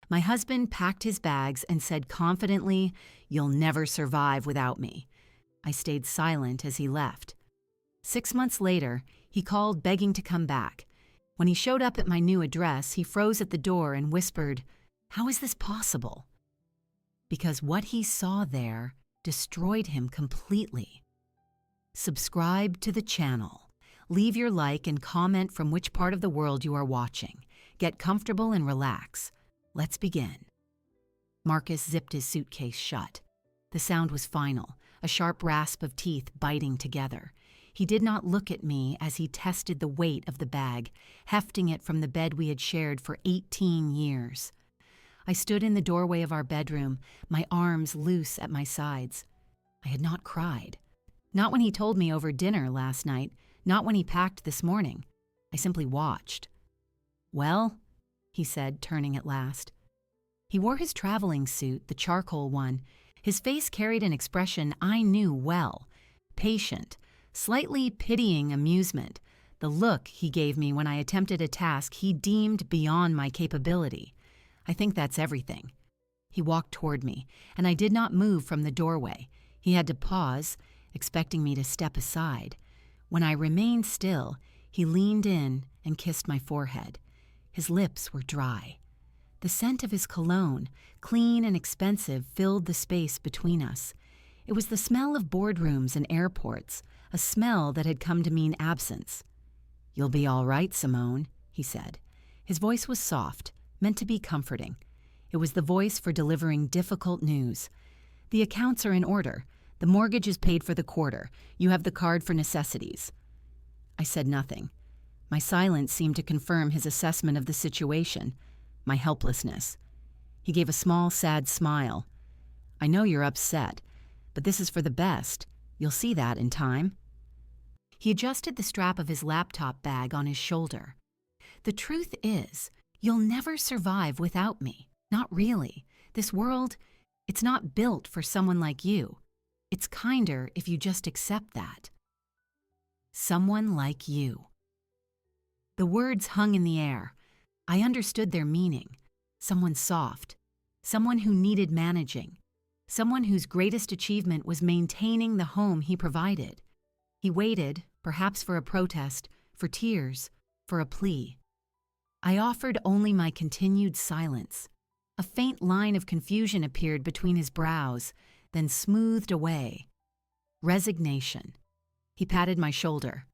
My husband packed his bags and said confidently, "You'll never survive without me." I stayed silent as he left. 6 months later, he called begging to come back. When he showed up at my new address, he froze at the door and whispered, "How is this possible?" Because what he saw there destroyed him completely. Subscribe to the channel. Leave your like and comment from which part of the world you are watching. Get comfortable and relax. Let's begin. Marcus zipped his suitcase shut. The sound was final, a sharp rasp of teeth biting together. He did not look at me as he tested the weight of the bag, hefting it from the bed we had shared for 18 years. I stood in the doorway of our bedroom, my arms loose at my sides. I had not cried. Not when he told me over dinner last night, not when he packed this morning. I simply watched. "Well?" he said, turning at last. He wore his traveling suit, the charcoal one. His face carried an expression I knew well. Patient, slightly pitying amusement, the look he gave me when I attempted a task he deemed beyond my capability. I think that's everything. He walked toward me, and I did not move from the doorway. He had to pause, expecting me to step aside. When I remained still, he leaned in and kissed my forehead. His lips were dry. The scent of his cologne, clean and expensive, filled the space between us. It was the smell of boardrooms and airports, a smell that had come to mean absence. "You'll be all right, Simone," he said. His voice was soft, meant to be comforting. It was the voice for delivering difficult news. "The accounts are in order. The mortgage is paid for the quarter. You have the card for necessities." I said nothing. My silence seemed to confirm his assessment of the situation, my helplessness. He gave a small, sad smile. "I know you're upset, but this is for the best. You'll see that in time." He adjusted the strap of his laptop bag on his shoulder. "The truth is, you'll never survive without me. Not really. This world, it's not built for someone like you. It's kinder if you just accept that." Someone like you. The words hung in the air. I understood their meaning. Someone soft. Someone who needed managing. Someone whose greatest achievement was maintaining the home he provided. He waited, perhaps for a protest, for tears, for a plea. I offered only my continued silence. A faint line of confusion appeared between his brows, then smoothed away. Resignation. He patted my shoulder.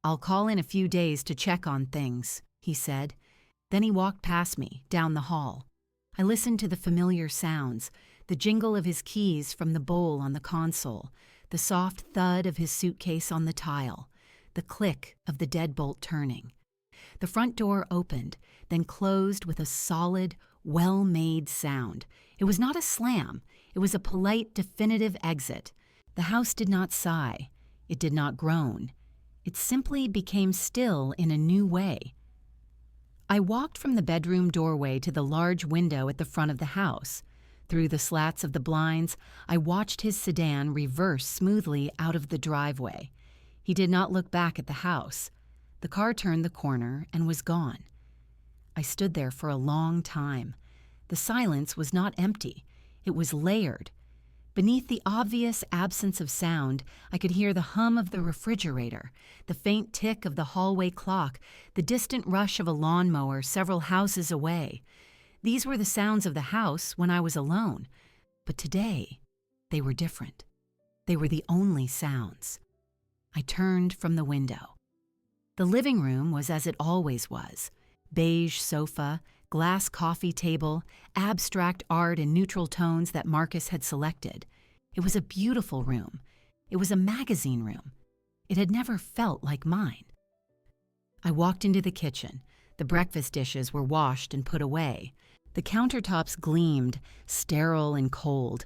"I'll call in a few days to check on things," he said. Then he walked past me, down the hall. I listened to the familiar sounds, the jingle of his keys from the bowl on the console, the soft thud of his suitcase on the tile, the click of the deadbolt turning. The front door opened, then closed with a solid, well-made sound. It was not a slam. It was a polite, definitive exit. The house did not sigh. It did not groan. It simply became still in a new way. I walked from the bedroom doorway to the large window at the front of the house. Through the slats of the blinds, I watched his sedan reverse smoothly out of the driveway. He did not look back at the house. The car turned the corner and was gone. I stood there for a long time. The silence was not empty. It was layered. Beneath the obvious absence of sound, I could hear the hum of the refrigerator, the faint tick of the hallway clock, the distant rush of a lawnmower several houses away. These were the sounds of the house when I was alone. But today, they were different. They were the only sounds. I turned from the window. The living room was as it always was. Beige sofa, glass coffee table, abstract art in neutral tones that Marcus had selected. It was a beautiful room. It was a magazine room. It had never felt like mine. I walked into the kitchen. The breakfast dishes were washed and put away. The countertops gleamed, sterile and cold.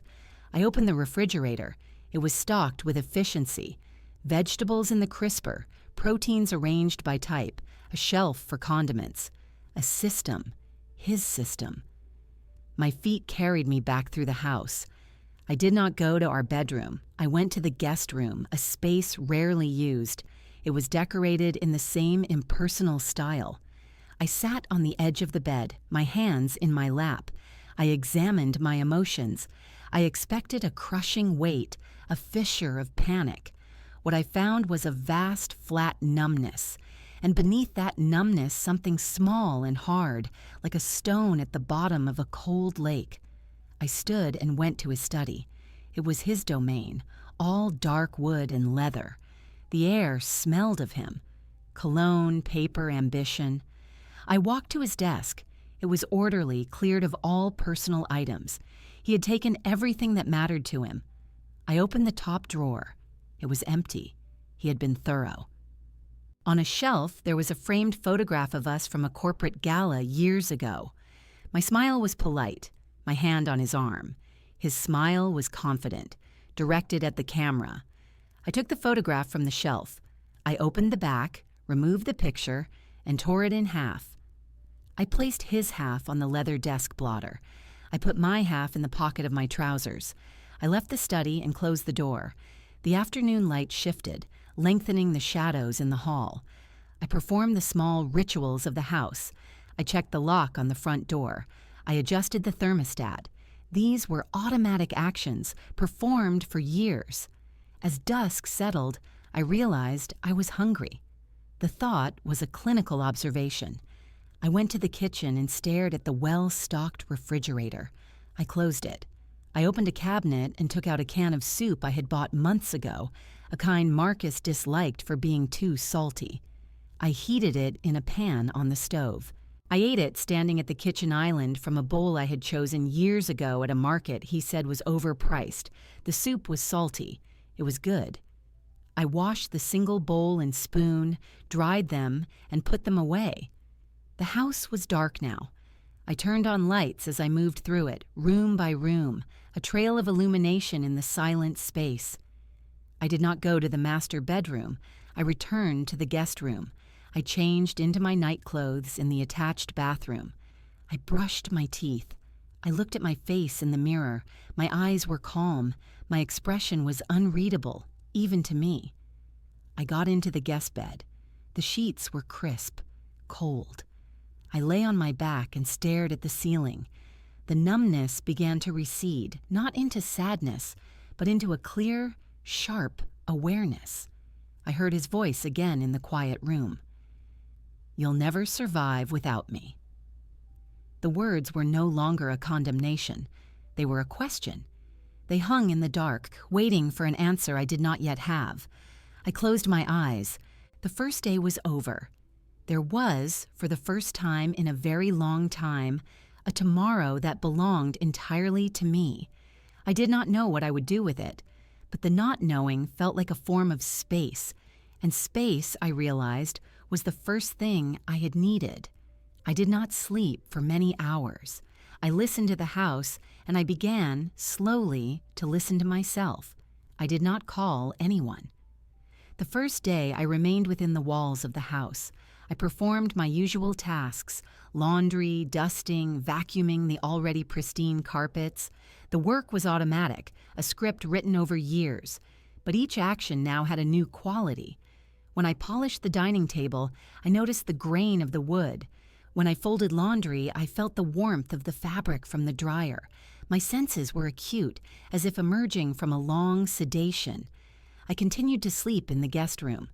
I opened the refrigerator. It was stocked with efficiency. Vegetables in the crisper, proteins arranged by type, a shelf for condiments. A system. His system. My feet carried me back through the house. I did not go to our bedroom. I went to the guest room, a space rarely used. It was decorated in the same impersonal style. I sat on the edge of the bed, my hands in my lap. I examined my emotions. I expected a crushing weight, a fissure of panic. What I found was a vast, flat numbness. And beneath that numbness, something small and hard, like a stone at the bottom of a cold lake. I stood and went to his study. It was his domain, all dark wood and leather. The air smelled of him. Cologne, paper, ambition. I walked to his desk. It was orderly, cleared of all personal items. He had taken everything that mattered to him. I opened the top drawer. It was empty. He had been thorough. On a shelf, there was a framed photograph of us from a corporate gala years ago. My smile was polite, my hand on his arm. His smile was confident, directed at the camera. I took the photograph from the shelf. I opened the back, removed the picture, and tore it in half. I placed his half on the leather desk blotter. I put my half in the pocket of my trousers. I left the study and closed the door. The afternoon light shifted, lengthening the shadows in the hall. I performed the small rituals of the house. I checked the lock on the front door. I adjusted the thermostat. These were automatic actions performed for years. As dusk settled, I realized I was hungry. The thought was a clinical observation. I went to the kitchen and stared at the well-stocked refrigerator. I closed it. I opened a cabinet and took out a can of soup I had bought months ago, a kind Marcus disliked for being too salty. I heated it in a pan on the stove. I ate it standing at the kitchen island from a bowl I had chosen years ago at a market he said was overpriced. The soup was salty. It was good. I washed the single bowl and spoon, dried them, and put them away. The house was dark now. I turned on lights as I moved through it, room by room, a trail of illumination in the silent space. I did not go to the master bedroom. I returned to the guest room. I changed into my nightclothes in the attached bathroom. I brushed my teeth. I looked at my face in the mirror. My eyes were calm. My expression was unreadable, even to me. I got into the guest bed. The sheets were crisp, cold. I lay on my back and stared at the ceiling. The numbness began to recede, not into sadness, but into a clear, sharp awareness. I heard his voice again in the quiet room. "You'll never survive without me." The words were no longer a condemnation. They were a question. They hung in the dark, waiting for an answer I did not yet have. I closed my eyes. The first day was over. There was, for the first time in a very long time, a tomorrow that belonged entirely to me. I did not know what I would do with it, but the not knowing felt like a form of space, and space, I realized, was the first thing I had needed. I did not sleep for many hours. I listened to the house, and I began, slowly, to listen to myself. I did not call anyone. The first day I remained within the walls of the house. I performed my usual tasks: laundry, dusting, vacuuming the already pristine carpets. The work was automatic, a script written over years, but each action now had a new quality. When I polished the dining table, I noticed the grain of the wood. When I folded laundry, I felt the warmth of the fabric from the dryer. My senses were acute, as if emerging from a long sedation. I continued to sleep in the guest room.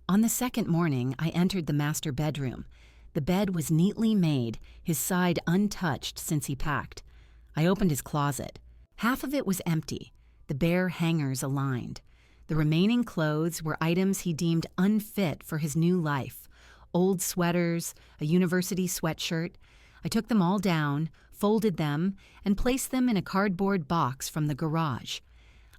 On the second morning, I entered the master bedroom. The bed was neatly made, his side untouched since he packed. I opened his closet. Half of it was empty, the bare hangers aligned. The remaining clothes were items he deemed unfit for his new life. Old sweaters, a university sweatshirt. I took them all down, folded them, and placed them in a cardboard box from the garage.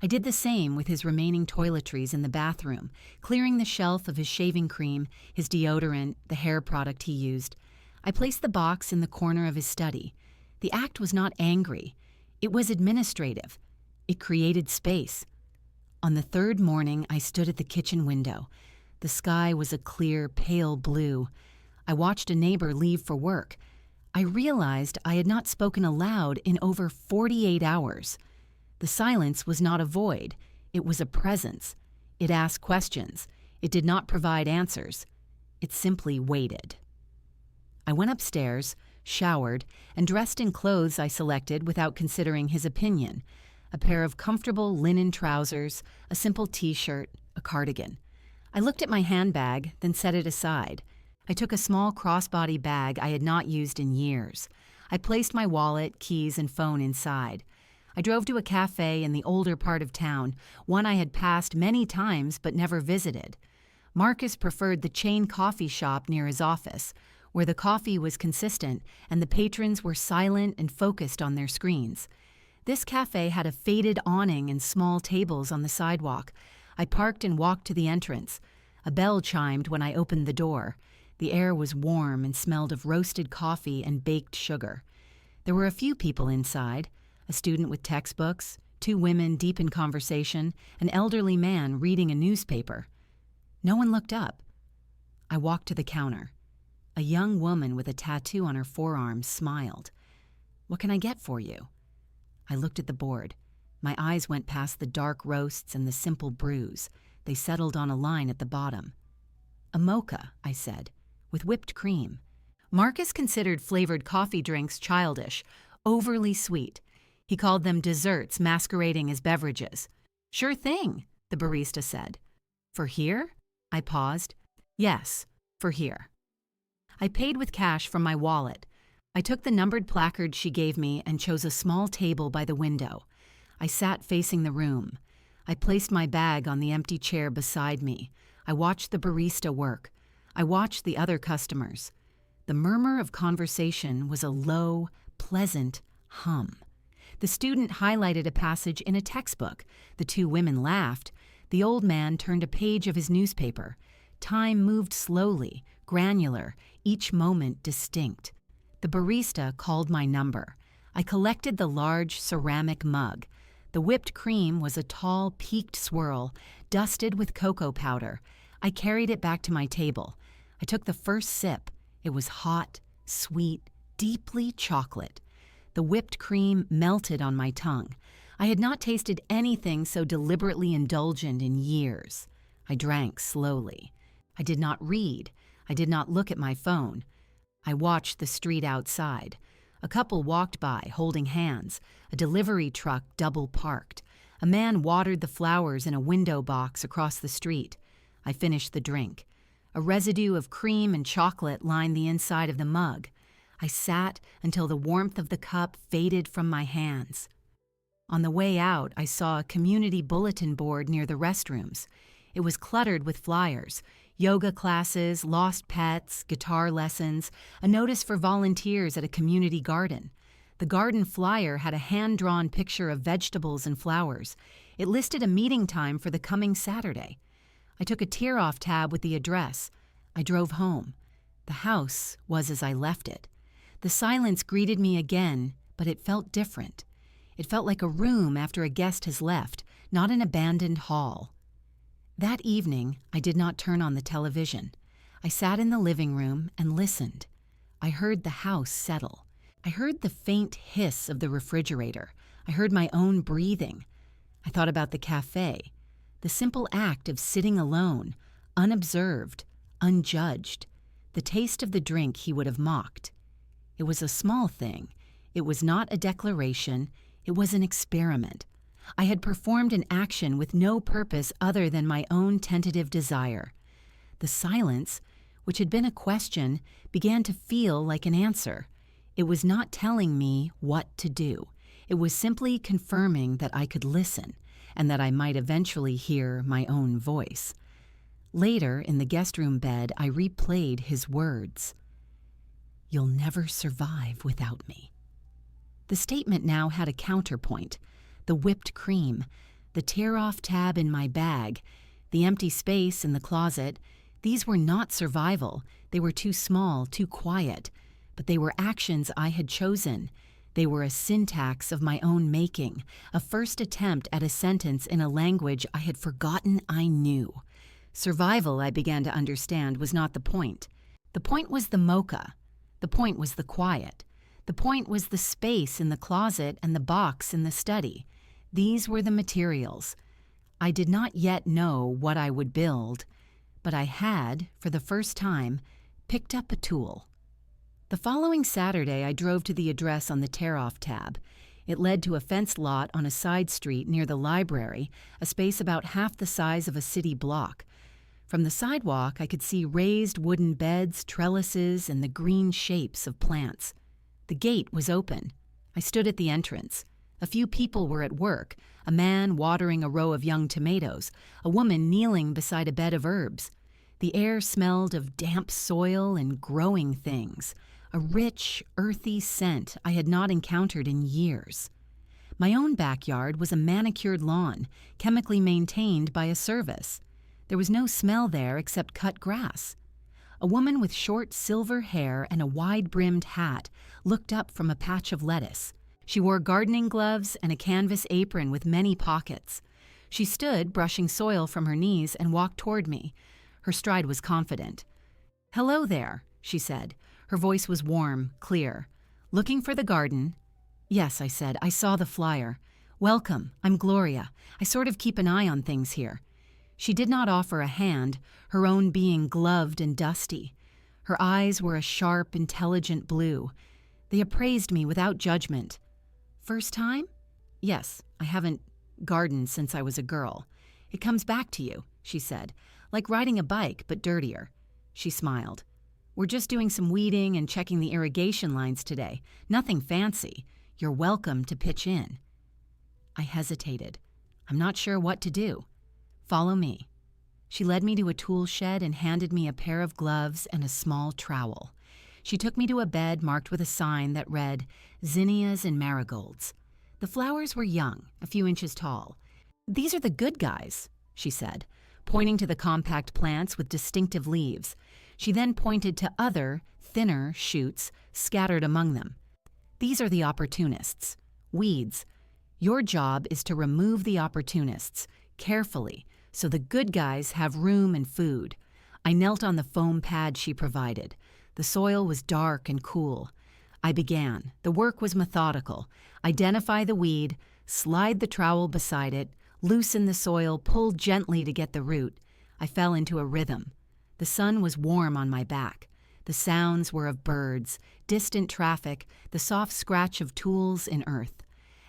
I did the same with his remaining toiletries in the bathroom, clearing the shelf of his shaving cream, his deodorant, the hair product he used. I placed the box in the corner of his study. The act was not angry. It was administrative. It created space. On the third morning, I stood at the kitchen window. The sky was a clear, pale blue. I watched a neighbor leave for work. I realized I had not spoken aloud in over 48 hours. The silence was not a void. It was a presence. It asked questions. It did not provide answers. It simply waited. I went upstairs, showered, and dressed in clothes I selected without considering his opinion: a pair of comfortable linen trousers, a simple t-shirt, a cardigan. I looked at my handbag, then set it aside. I took a small crossbody bag I had not used in years. I placed my wallet, keys, and phone inside. I drove to a cafe in the older part of town, one I had passed many times but never visited. Marcus preferred the chain coffee shop near his office, where the coffee was consistent and the patrons were silent and focused on their screens. This cafe had a faded awning and small tables on the sidewalk. I parked and walked to the entrance. A bell chimed when I opened the door. The air was warm and smelled of roasted coffee and baked sugar. There were a few people inside: a student with textbooks, 2 women deep in conversation, an elderly man reading a newspaper. No one looked up. I walked to the counter. A young woman with a tattoo on her forearm smiled. "What can I get for you?" I looked at the board. My eyes went past the dark roasts and the simple brews. They settled on a line at the bottom. "A mocha," I said, "with whipped cream." Marcus considered flavored coffee drinks childish, overly sweet. He called them desserts masquerading as beverages. "Sure thing," the barista said. "For here?" I paused. "Yes, for here." I paid with cash from my wallet. I took the numbered placard she gave me and chose a small table by the window. I sat facing the room. I placed my bag on the empty chair beside me. I watched the barista work. I watched the other customers. The murmur of conversation was a low, pleasant hum. The student highlighted a passage in a textbook. The 2 women laughed. The old man turned a page of his newspaper. Time moved slowly, granular, each moment distinct. The barista called my number. I collected the large ceramic mug. The whipped cream was a tall, peaked swirl, dusted with cocoa powder. I carried it back to my table. I took the first sip. It was hot, sweet, deeply chocolate. The whipped cream melted on my tongue. I had not tasted anything so deliberately indulgent in years. I drank slowly. I did not read. I did not look at my phone. I watched the street outside. A couple walked by, holding hands. A delivery truck double parked. A man watered the flowers in a window box across the street. I finished the drink. A residue of cream and chocolate lined the inside of the mug. I sat until the warmth of the cup faded from my hands. On the way out, I saw a community bulletin board near the restrooms. It was cluttered with flyers: yoga classes, lost pets, guitar lessons, a notice for volunteers at a community garden. The garden flyer had a hand-drawn picture of vegetables and flowers. It listed a meeting time for the coming Saturday. I took a tear-off tab with the address. I drove home. The house was as I left it. The silence greeted me again, but it felt different. It felt like a room after a guest has left, not an abandoned hall. That evening, I did not turn on the television. I sat in the living room and listened. I heard the house settle. I heard the faint hiss of the refrigerator. I heard my own breathing. I thought about the cafe, the simple act of sitting alone, unobserved, unjudged, the taste of the drink he would have mocked. It was a small thing. It was not a declaration. It was an experiment. I had performed an action with no purpose other than my own tentative desire. The silence, which had been a question, began to feel like an answer. It was not telling me what to do. It was simply confirming that I could listen, and that I might eventually hear my own voice. Later, in the guest room bed, I replayed his words. "You'll never survive without me." The statement now had a counterpoint: the whipped cream, the tear-off tab in my bag, the empty space in the closet. These were not survival. They were too small, too quiet. But they were actions I had chosen. They were a syntax of my own making, a first attempt at a sentence in a language I had forgotten I knew. Survival, I began to understand, was not the point. The point was the mocha. The point was the quiet. The point was the space in the closet and the box in the study. These were the materials. I did not yet know what I would build, but I had, for the first time, picked up a tool. The following Saturday, I drove to the address on the tear-off tab. It led to a fenced lot on a side street near the library, a space about half the size of a city block. From the sidewalk, I could see raised wooden beds, trellises, and the green shapes of plants. The gate was open. I stood at the entrance. A few people were at work, a man watering a row of young tomatoes, a woman kneeling beside a bed of herbs. The air smelled of damp soil and growing things, a rich, earthy scent I had not encountered in years. My own backyard was a manicured lawn, chemically maintained by a service. There was no smell there except cut grass. A woman with short silver hair and a wide-brimmed hat looked up from a patch of lettuce. She wore gardening gloves and a canvas apron with many pockets. She stood, brushing soil from her knees, and walked toward me. Her stride was confident. "Hello there," she said. Her voice was warm, clear. "Looking for the garden?" "Yes," I said. "I saw the flyer." "Welcome. I'm Gloria. I sort of keep an eye on things here." She did not offer a hand, her own being gloved and dusty. Her eyes were a sharp, intelligent blue. They appraised me without judgment. "First time?" "Yes, I haven't gardened since I was a girl." "It comes back to you," she said, "like riding a bike, but dirtier." She smiled. "We're just doing some weeding and checking the irrigation lines today. Nothing fancy. You're welcome to pitch in." I hesitated. I'm not sure what to do. "Follow me." She led me to a tool shed and handed me a pair of gloves and a small trowel. She took me to a bed marked with a sign that read, "Zinnias and marigolds." The flowers were young, a few inches tall. "These are the good guys," she said, pointing to the compact plants with distinctive leaves. She then pointed to other, thinner shoots scattered among them. "These are the opportunists. Weeds. Your job is to remove the opportunists, carefully, so the good guys have room and food." I knelt on the foam pad she provided. The soil was dark and cool. I began. The work was methodical. Identify the weed, slide the trowel beside it, loosen the soil, pull gently to get the root. I fell into a rhythm. The sun was warm on my back. The sounds were of birds, distant traffic, the soft scratch of tools in earth.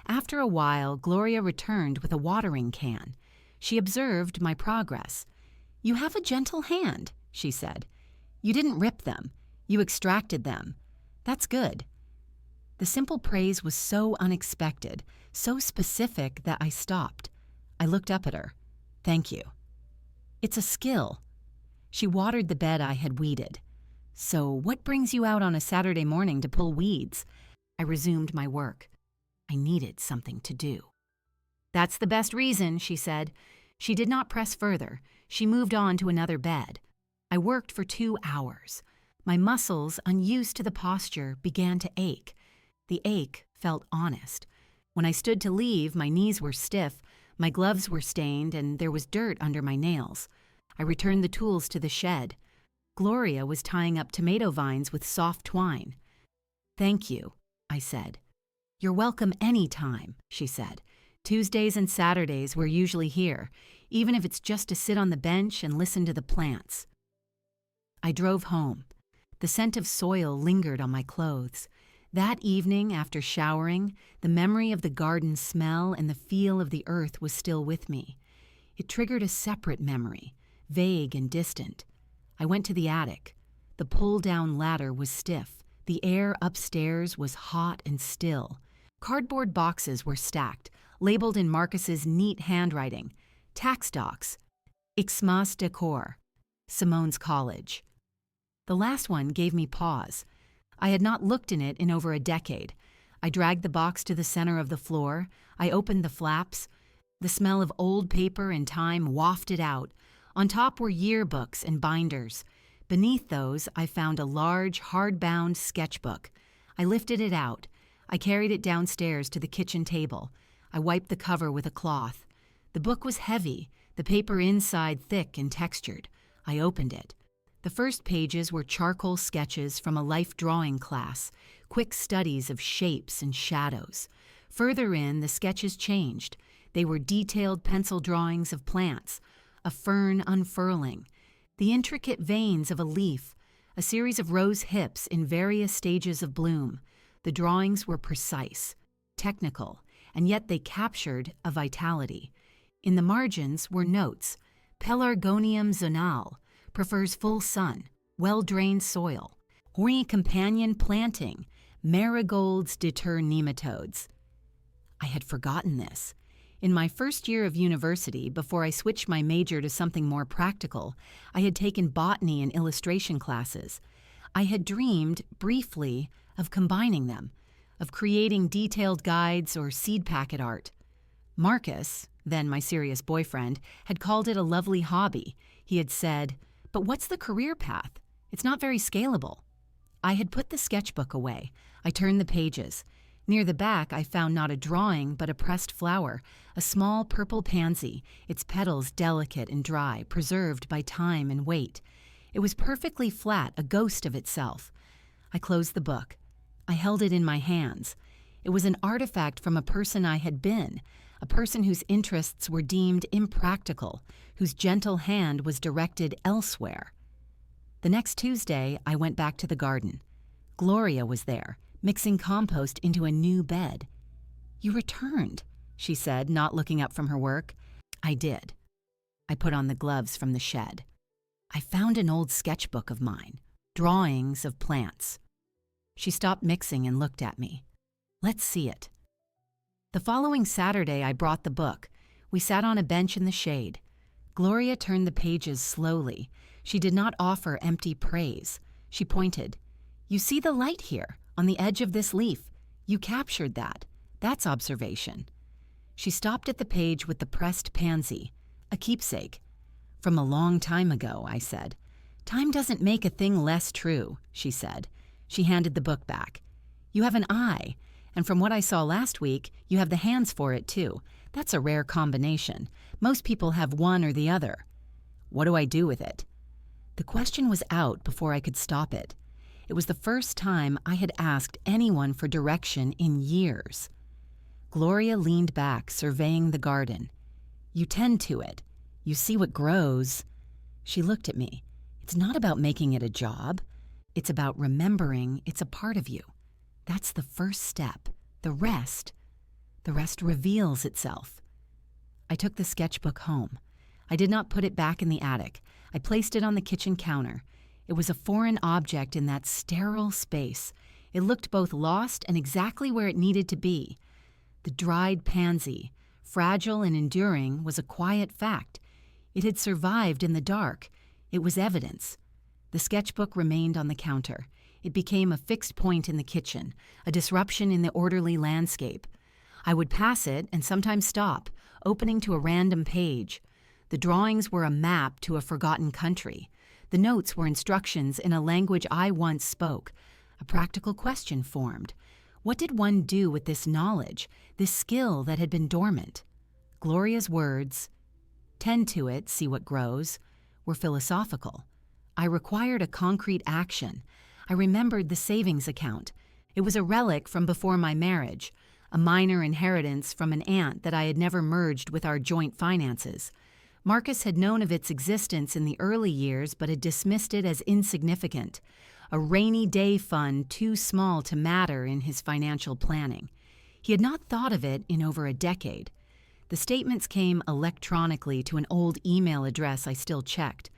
After a while, Gloria returned with a watering can. She observed my progress. "You have a gentle hand," she said. "You didn't rip them. You extracted them. That's good." The simple praise was so unexpected, so specific that I stopped. I looked up at her. "Thank you." "It's a skill." She watered the bed I had weeded. "So what brings you out on a Saturday morning to pull weeds?" I resumed my work. I needed something to do. "That's the best reason," she said. She did not press further. She moved on to another bed. I worked for 2 hours. My muscles, unused to the posture, began to ache. The ache felt honest. When I stood to leave, my knees were stiff, my gloves were stained, and there was dirt under my nails. I returned the tools to the shed. Gloria was tying up tomato vines with soft twine. "Thank you," I said. "You're welcome any time," she said. "Tuesdays and Saturdays we're usually here, even if it's just to sit on the bench and listen to the plants." I drove home. The scent of soil lingered on my clothes. That evening, after showering, the memory of the garden smell and the feel of the earth was still with me. It triggered a separate memory, vague and distant. I went to the attic. The pull-down ladder was stiff. The air upstairs was hot and still. Cardboard boxes were stacked, labeled in Marcus's neat handwriting. Tax docs. Ixmas Decor. Simone's College. The last one gave me pause. I had not looked in it in over a decade. I dragged the box to the center of the floor. I opened the flaps. The smell of old paper and time wafted out. On top were yearbooks and binders. Beneath those, I found a large, hardbound sketchbook. I lifted it out. I carried it downstairs to the kitchen table. I wiped the cover with a cloth. The book was heavy, the paper inside thick and textured. I opened it. The first pages were charcoal sketches from a life drawing class, quick studies of shapes and shadows. Further in, the sketches changed. They were detailed pencil drawings of plants, a fern unfurling, the intricate veins of a leaf, a series of rose hips in various stages of bloom. The drawings were precise, technical, and yet they captured a vitality. In the margins were notes. Pelargonium zonale prefers full sun, well-drained soil. Horny companion planting. Marigolds deter nematodes. I had forgotten this. In my first year of university, before I switched my major to something more practical, I had taken botany and illustration classes. I had dreamed, briefly, of combining them, of creating detailed guides or seed packet art. Marcus, then my serious boyfriend, had called it a lovely hobby. He had said, "But what's the career path? It's not very scalable." I had put the sketchbook away. I turned the pages. Near the back, I found not a drawing, but a pressed flower, a small purple pansy, its petals delicate and dry, preserved by time and weight. It was perfectly flat, a ghost of itself. I closed the book. I held it in my hands. It was an artifact from a person I had been, a person whose interests were deemed impractical, whose gentle hand was directed elsewhere. The next Tuesday, I went back to the garden. Gloria was there, mixing compost into a new bed. "You returned," she said, not looking up from her work. I did. I put on the gloves from the shed. I found an old sketchbook of mine, drawings of plants. She stopped mixing and looked at me. "Let's see it." The following Saturday, I brought the book. We sat on a bench in the shade. Gloria turned the pages slowly. She did not offer empty praise. She pointed. "You see the light here, on the edge of this leaf. You captured that. That's observation." She stopped at the page with the pressed pansy, a keepsake. "From a long time ago," I said. "Time doesn't make a thing less true," she said. She handed the book back. "You have an eye, and from what I saw last week, you have the hands for it too. That's a rare combination. Most people have one or the other." "What do I do with it?" The question was out before I could stop it. It was the first time I had asked anyone for direction in years. Gloria leaned back, surveying the garden. "You tend to it. You see what grows." She looked at me. "It's not about making it a job. It's about remembering it's a part of you. That's the first step. The rest reveals itself." I took the sketchbook home. I did not put it back in the attic. I placed it on the kitchen counter. It was a foreign object in that sterile space. It looked both lost and exactly where it needed to be. The dried pansy, fragile and enduring, was a quiet fact. It had survived in the dark. It was evidence. The sketchbook remained on the counter. It became a fixed point in the kitchen, a disruption in the orderly landscape. I would pass it and sometimes stop, opening to a random page. The drawings were a map to a forgotten country. The notes were instructions in a language I once spoke. A practical question formed. What did one do with this knowledge, this skill that had been dormant? Gloria's words, "Tend to it, see what grows," were philosophical. I required a concrete action. I remembered the savings account. It was a relic from before my marriage, a minor inheritance from an aunt that I had never merged with our joint finances. Marcus had known of its existence in the early years but had dismissed it as insignificant, a rainy day fund too small to matter in his financial planning. He had not thought of it in over a decade. The statements came electronically to an old email address I still checked.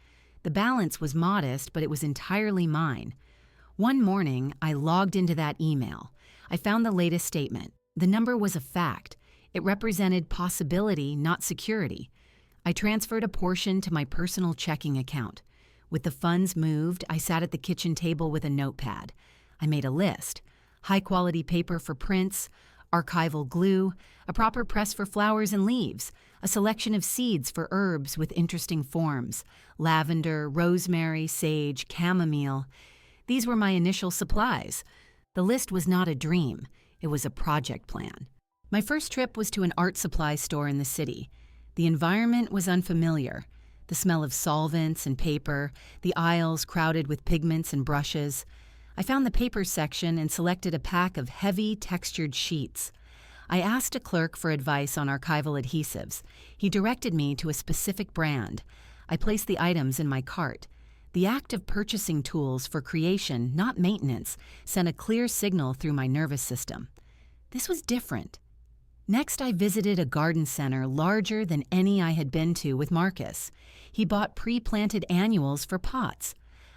The balance was modest, but it was entirely mine. One morning, I logged into that email. I found the latest statement. The number was a fact. It represented possibility, not security. I transferred a portion to my personal checking account. With the funds moved, I sat at the kitchen table with a notepad. I made a list. High-quality paper for prints, archival glue, a proper press for flowers and leaves, a selection of seeds for herbs with interesting forms, lavender, rosemary, sage, chamomile. These were my initial supplies. The list was not a dream. It was a project plan. My first trip was to an art supply store in the city. The environment was unfamiliar. The smell of solvents and paper, the aisles crowded with pigments and brushes. I found the paper section and selected a pack of heavy, textured sheets. I asked a clerk for advice on archival adhesives. He directed me to a specific brand. I placed the items in my cart. The act of purchasing tools for creation, not maintenance, sent a clear signal through my nervous system. This was different. Next, I visited a garden center larger than any I had been to with Marcus. He bought pre-planted annuals for pots.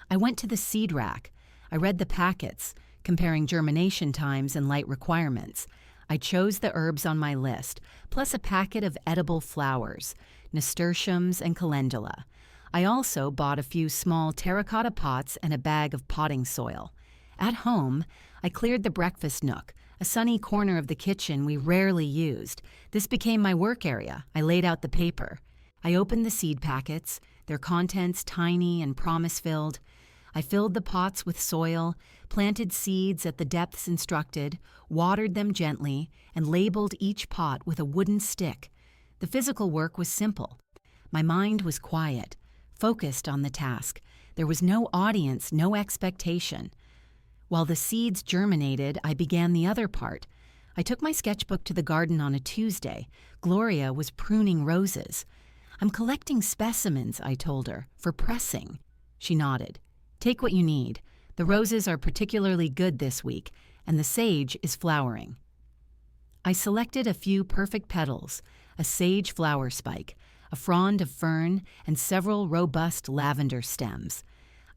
I went to the seed rack. I read the packets, comparing germination times and light requirements. I chose the herbs on my list, plus a packet of edible flowers, nasturtiums and calendula. I also bought a few small terracotta pots and a bag of potting soil. At home, I cleared the breakfast nook, a sunny corner of the kitchen we rarely used. This became my work area. I laid out the paper. I opened the seed packets, their contents tiny and promise-filled. I filled the pots with soil, planted seeds at the depths instructed, watered them gently, and labeled each pot with a wooden stick. The physical work was simple. My mind was quiet, focused on the task. There was no audience, no expectation. While the seeds germinated, I began the other part. I took my sketchbook to the garden on a Tuesday. Gloria was pruning roses. "I'm collecting specimens," I told her, "for pressing." She nodded. "Take what you need. The roses are particularly good this week, and the sage is flowering." I selected a few perfect petals, a sage flower spike, a frond of fern, and several robust lavender stems.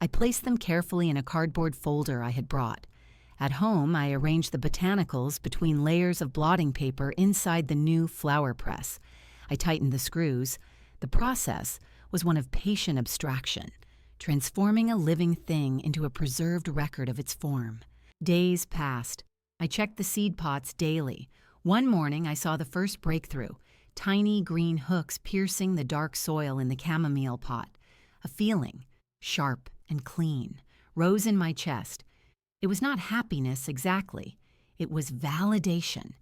I placed them carefully in a cardboard folder I had brought. At home, I arranged the botanicals between layers of blotting paper inside the new flower press. I tightened the screws. The process was one of patient abstraction, transforming a living thing into a preserved record of its form. Days passed. I checked the seed pots daily. One morning, I saw the first breakthrough. Tiny green hooks piercing the dark soil in the chamomile pot. A feeling, sharp and clean, rose in my chest. It was not happiness exactly. It was validation.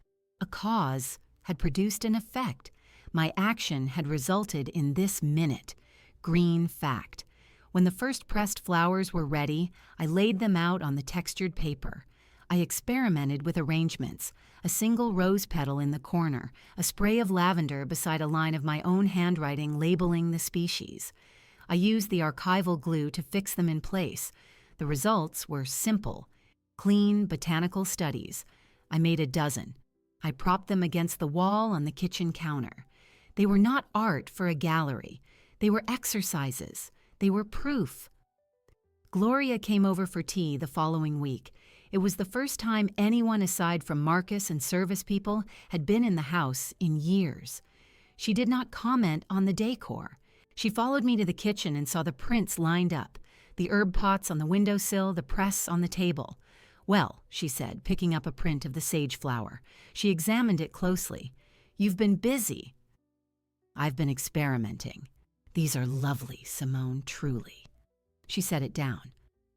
A cause had produced an effect. My action had resulted in this minute. Green fact. When the first pressed flowers were ready, I laid them out on the textured paper. I experimented with arrangements. A single rose petal in the corner, a spray of lavender beside a line of my own handwriting labeling the species. I used the archival glue to fix them in place. The results were simple, clean botanical studies. I made a dozen. I propped them against the wall on the kitchen counter. They were not art for a gallery. They were exercises. They were proof. Gloria came over for tea the following week. It was the first time anyone aside from Marcus and service people had been in the house in years. She did not comment on the decor. She followed me to the kitchen and saw the prints lined up, the herb pots on the windowsill, the press on the table. "Well," she said, picking up a print of the sage flower. She examined it closely. "You've been busy." "I've been experimenting. These are lovely, Simone, truly." She set it down.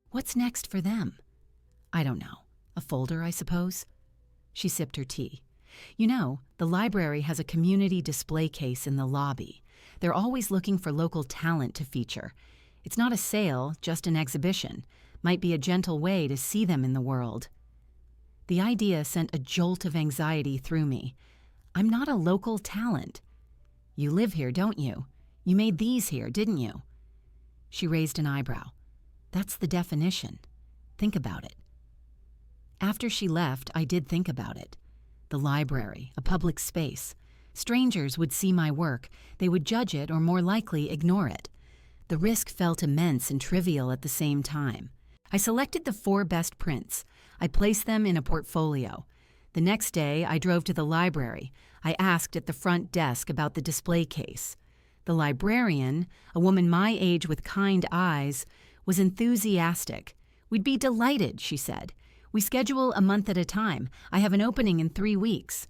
"What's next for them?" "I don't know. A folder, I suppose." She sipped her tea. "You know, the library has a community display case in the lobby. They're always looking for local talent to feature. It's not a sale, just an exhibition. Might be a gentle way to see them in the world." The idea sent a jolt of anxiety through me. I'm not a local talent. "You live here, don't you? You made these here, didn't you?" She raised an eyebrow. "That's the definition. Think about it." After she left, I did think about it. The library, a public space. Strangers would see my work. They would judge it or more likely ignore it. The risk felt immense and trivial at the same time. I selected the 4 best prints. I placed them in a portfolio. The next day, I drove to the library. I asked at the front desk about the display case. The librarian, a woman my age with kind eyes, was enthusiastic. "We'd be delighted," she said. "We schedule a month at a time. I have an opening in 3 weeks."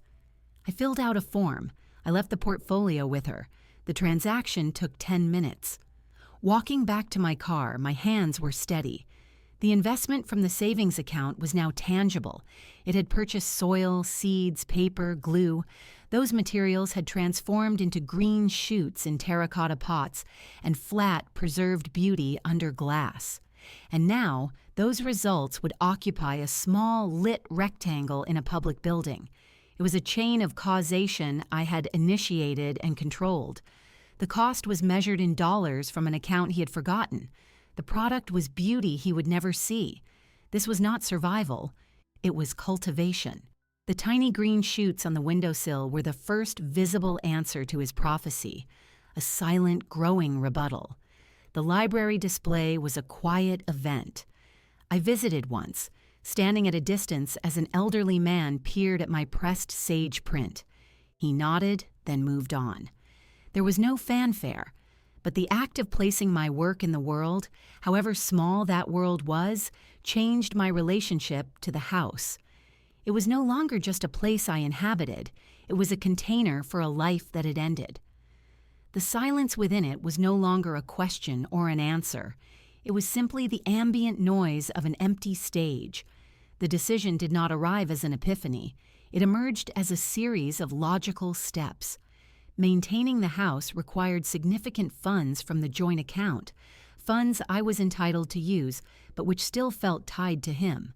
I filled out a form. I left the portfolio with her. The transaction took 10 minutes. Walking back to my car, my hands were steady. The investment from the savings account was now tangible. It had purchased soil, seeds, paper, glue. Those materials had transformed into green shoots in terracotta pots and flat, preserved beauty under glass. And now, those results would occupy a small, lit rectangle in a public building. It was a chain of causation I had initiated and controlled. The cost was measured in dollars from an account he had forgotten. The product was beauty he would never see. This was not survival, it was cultivation. The tiny green shoots on the windowsill were the first visible answer to his prophecy, a silent, growing rebuttal. The library display was a quiet event. I visited once, standing at a distance as an elderly man peered at my pressed sage print. He nodded, then moved on. There was no fanfare, but the act of placing my work in the world, however small that world was, changed my relationship to the house. It was no longer just a place I inhabited, it was a container for a life that had ended. The silence within it was no longer a question or an answer. It was simply the ambient noise of an empty stage. The decision did not arrive as an epiphany. It emerged as a series of logical steps. Maintaining the house required significant funds from the joint account, funds I was entitled to use, but which still felt tied to him.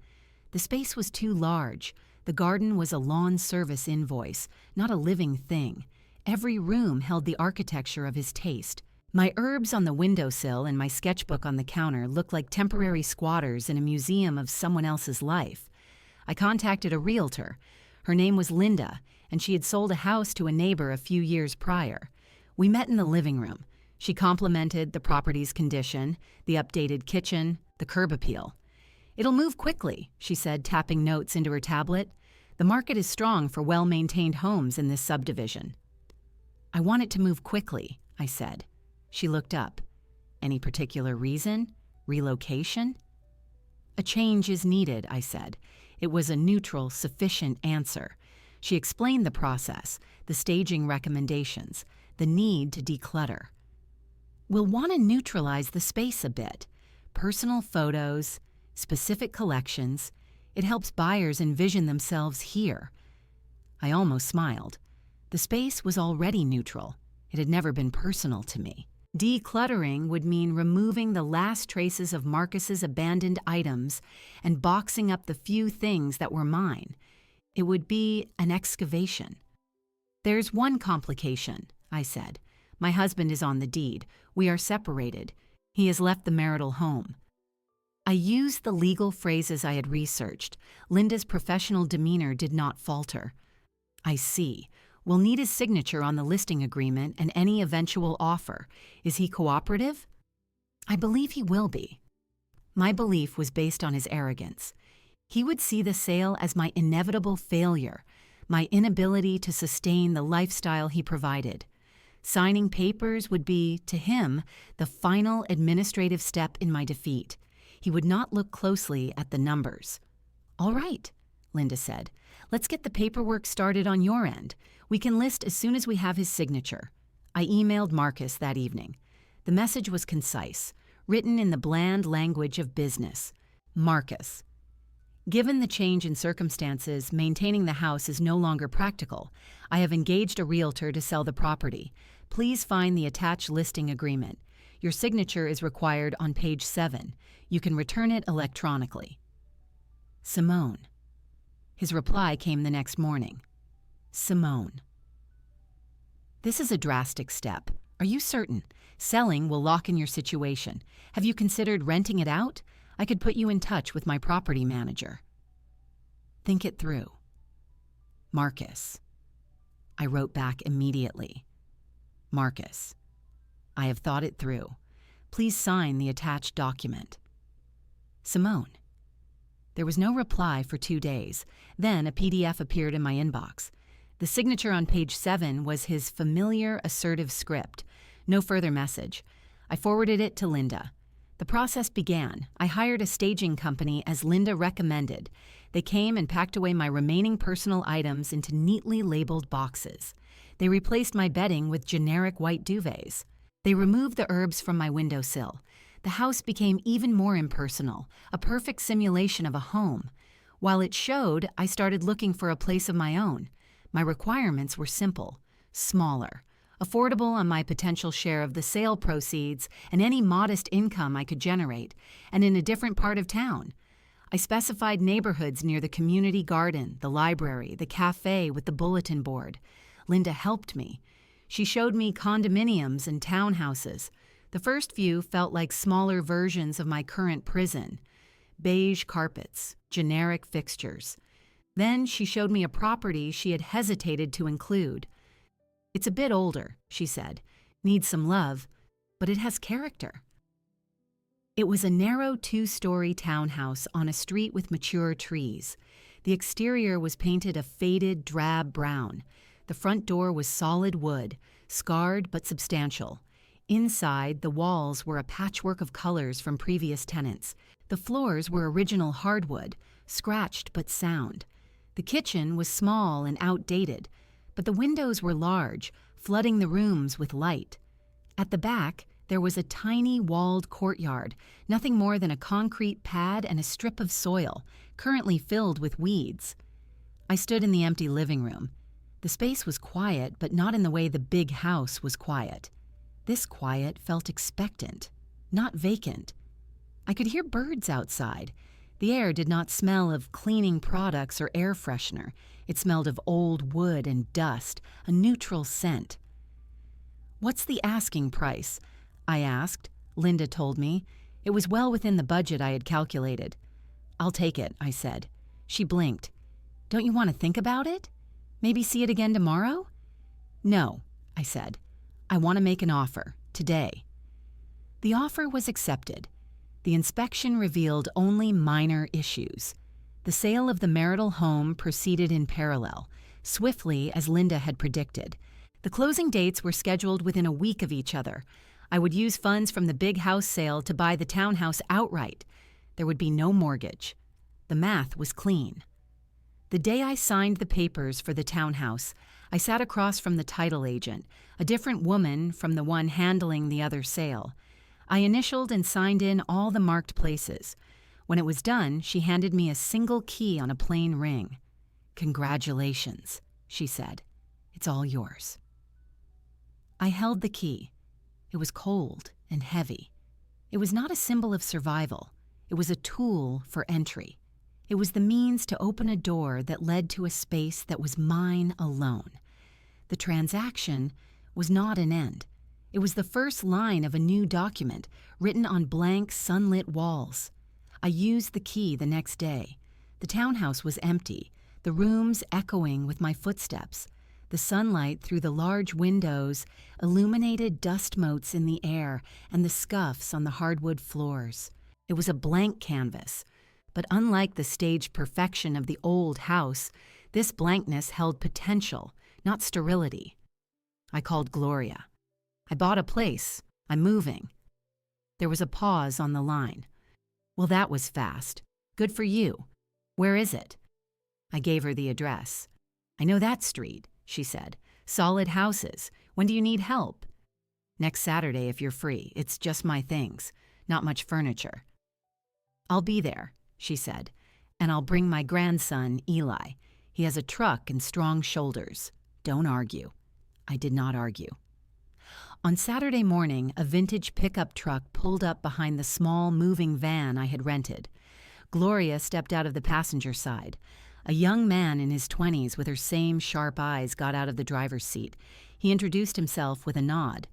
The space was too large. The garden was a lawn service invoice, not a living thing. Every room held the architecture of his taste. My herbs on the windowsill and my sketchbook on the counter looked like temporary squatters in a museum of someone else's life. I contacted a realtor. Her name was Linda, and she had sold a house to a neighbor a few years prior. We met in the living room. She complimented the property's condition, the updated kitchen, the curb appeal. "It'll move quickly," she said, tapping notes into her tablet. "The market is strong for well-maintained homes in this subdivision." "I want it to move quickly," I said. She looked up. "Any particular reason? Relocation?" "A change is needed," I said. It was a neutral, sufficient answer. She explained the process, the staging recommendations, the need to declutter. "We'll want to neutralize the space a bit. Personal photos, specific collections. It helps buyers envision themselves here." I almost smiled. The space was already neutral. It had never been personal to me. Decluttering would mean removing the last traces of Marcus's abandoned items and boxing up the few things that were mine. It would be an excavation. "There's one complication," I said. "My husband is on the deed. We are separated. He has left the marital home." I used the legal phrases I had researched. Linda's professional demeanor did not falter. "I see. We'll need his signature on the listing agreement and any eventual offer. Is he cooperative?" "I believe he will be." My belief was based on his arrogance. He would see the sale as my inevitable failure, my inability to sustain the lifestyle he provided. Signing papers would be, to him, the final administrative step in my defeat. He would not look closely at the numbers. "All right," Linda said. "Let's get the paperwork started on your end. We can list as soon as we have his signature." I emailed Marcus that evening. The message was concise, written in the bland language of business. Marcus. Given the change in circumstances, maintaining the house is no longer practical. I have engaged a realtor to sell the property. Please find the attached listing agreement. Your signature is required on page 7. You can return it electronically. Simone. His reply came the next morning. Simone. This is a drastic step. Are you certain? Selling will lock in your situation. Have you considered renting it out? I could put you in touch with my property manager. Think it through. Marcus. I wrote back immediately. Marcus. I have thought it through. Please sign the attached document. Simone. There was no reply for 2 days. Then a PDF appeared in my inbox. The signature on page 7 was his familiar, assertive script. No further message. I forwarded it to Linda. The process began. I hired a staging company as Linda recommended. They came and packed away my remaining personal items into neatly labeled boxes. They replaced my bedding with generic white duvets. They removed the herbs from my windowsill. The house became even more impersonal, a perfect simulation of a home. While it showed, I started looking for a place of my own. My requirements were simple, smaller, affordable on my potential share of the sale proceeds and any modest income I could generate, and in a different part of town. I specified neighborhoods near the community garden, the library, the cafe with the bulletin board. Linda helped me. She showed me condominiums and townhouses. The first few felt like smaller versions of my current prison. Beige carpets, generic fixtures. Then she showed me a property she had hesitated to include. "It's a bit older," she said. "Needs some love, but it has character." It was a narrow 2-story townhouse on a street with mature trees. The exterior was painted a faded drab brown. The front door was solid wood, scarred but substantial. Inside, the walls were a patchwork of colors from previous tenants. The floors were original hardwood, scratched but sound. The kitchen was small and outdated, but the windows were large, flooding the rooms with light. At the back, there was a tiny walled courtyard, nothing more than a concrete pad and a strip of soil, currently filled with weeds. I stood in the empty living room. The space was quiet, but not in the way the big house was quiet. This quiet felt expectant, not vacant. I could hear birds outside. The air did not smell of cleaning products or air freshener. It smelled of old wood and dust, a neutral scent. "What's the asking price?" I asked. Linda told me. It was well within the budget I had calculated. "I'll take it," I said. She blinked. "Don't you want to think about it? Maybe see it again tomorrow?" "No," I said. "I want to make an offer, today." The offer was accepted. The inspection revealed only minor issues. The sale of the marital home proceeded in parallel, swiftly as Linda had predicted. The closing dates were scheduled within a week of each other. I would use funds from the big house sale to buy the townhouse outright. There would be no mortgage. The math was clean. The day I signed the papers for the townhouse, I sat across from the title agent, a different woman from the one handling the other sale. I initialed and signed in all the marked places. When it was done, she handed me a single key on a plain ring. "Congratulations," she said. "It's all yours." I held the key. It was cold and heavy. It was not a symbol of survival. It was a tool for entry. It was the means to open a door that led to a space that was mine alone. The transaction was not an end. It was the first line of a new document, written on blank, sunlit walls. I used the key the next day. The townhouse was empty, the rooms echoing with my footsteps. The sunlight through the large windows illuminated dust motes in the air and the scuffs on the hardwood floors. It was a blank canvas, but unlike the staged perfection of the old house, this blankness held potential, not sterility. I called Gloria. "I bought a place. I'm moving." There was a pause on the line. "Well, that was fast. Good for you. Where is it?" I gave her the address. "I know that street," she said. "Solid houses. When do you need help?" "Next Saturday if you're free. It's just my things. Not much furniture." "I'll be there," she said. "And I'll bring my grandson, Eli. He has a truck and strong shoulders. Don't argue." I did not argue. On Saturday morning, a vintage pickup truck pulled up behind the small moving van I had rented. Gloria stepped out of the passenger side. A young man in his 20s with her same sharp eyes got out of the driver's seat. He introduced himself with a nod.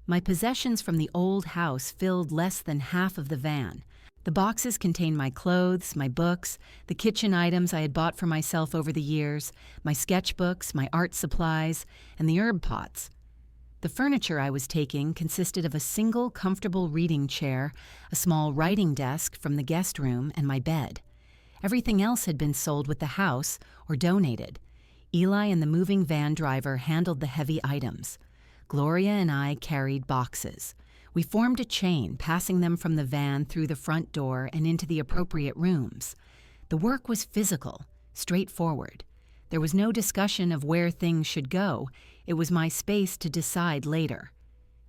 My possessions from the old house filled less than half of the van. The boxes contained my clothes, my books, the kitchen items I had bought for myself over the years, my sketchbooks, my art supplies, and the herb pots. The furniture I was taking consisted of a single comfortable reading chair, a small writing desk from the guest room, and my bed. Everything else had been sold with the house or donated. Eli and the moving van driver handled the heavy items. Gloria and I carried boxes. We formed a chain, passing them from the van through the front door and into the appropriate rooms. The work was physical, straightforward. There was no discussion of where things should go. It was my space to decide later.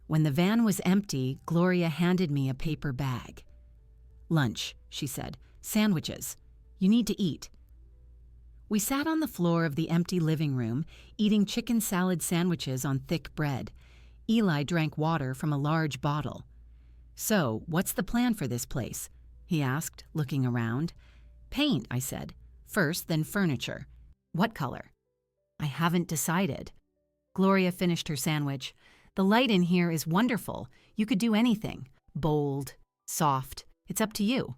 When the van was empty, Gloria handed me a paper bag. "Lunch," she said. "Sandwiches. You need to eat." We sat on the floor of the empty living room, eating chicken salad sandwiches on thick bread. Eli drank water from a large bottle. "So, what's the plan for this place?" he asked, looking around. "Paint," I said. "First, then furniture." "What color?" "I haven't decided." Gloria finished her sandwich. The light in here is wonderful. You could do anything. Bold, soft. It's up to you."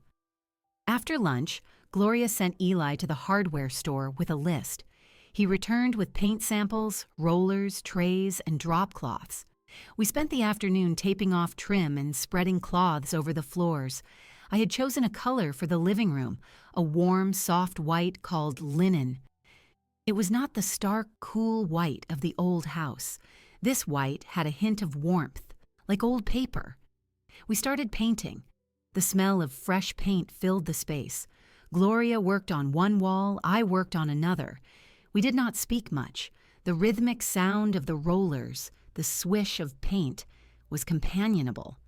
After lunch, Gloria sent Eli to the hardware store with a list. He returned with paint samples, rollers, trays, and drop cloths. We spent the afternoon taping off trim and spreading cloths over the floors. I had chosen a color for the living room, a warm, soft white called linen. It was not the stark, cool white of the old house. This white had a hint of warmth, like old paper. We started painting. The smell of fresh paint filled the space. Gloria worked on one wall, I worked on another. We did not speak much. The rhythmic sound of the rollers, the swish of paint, was companionable.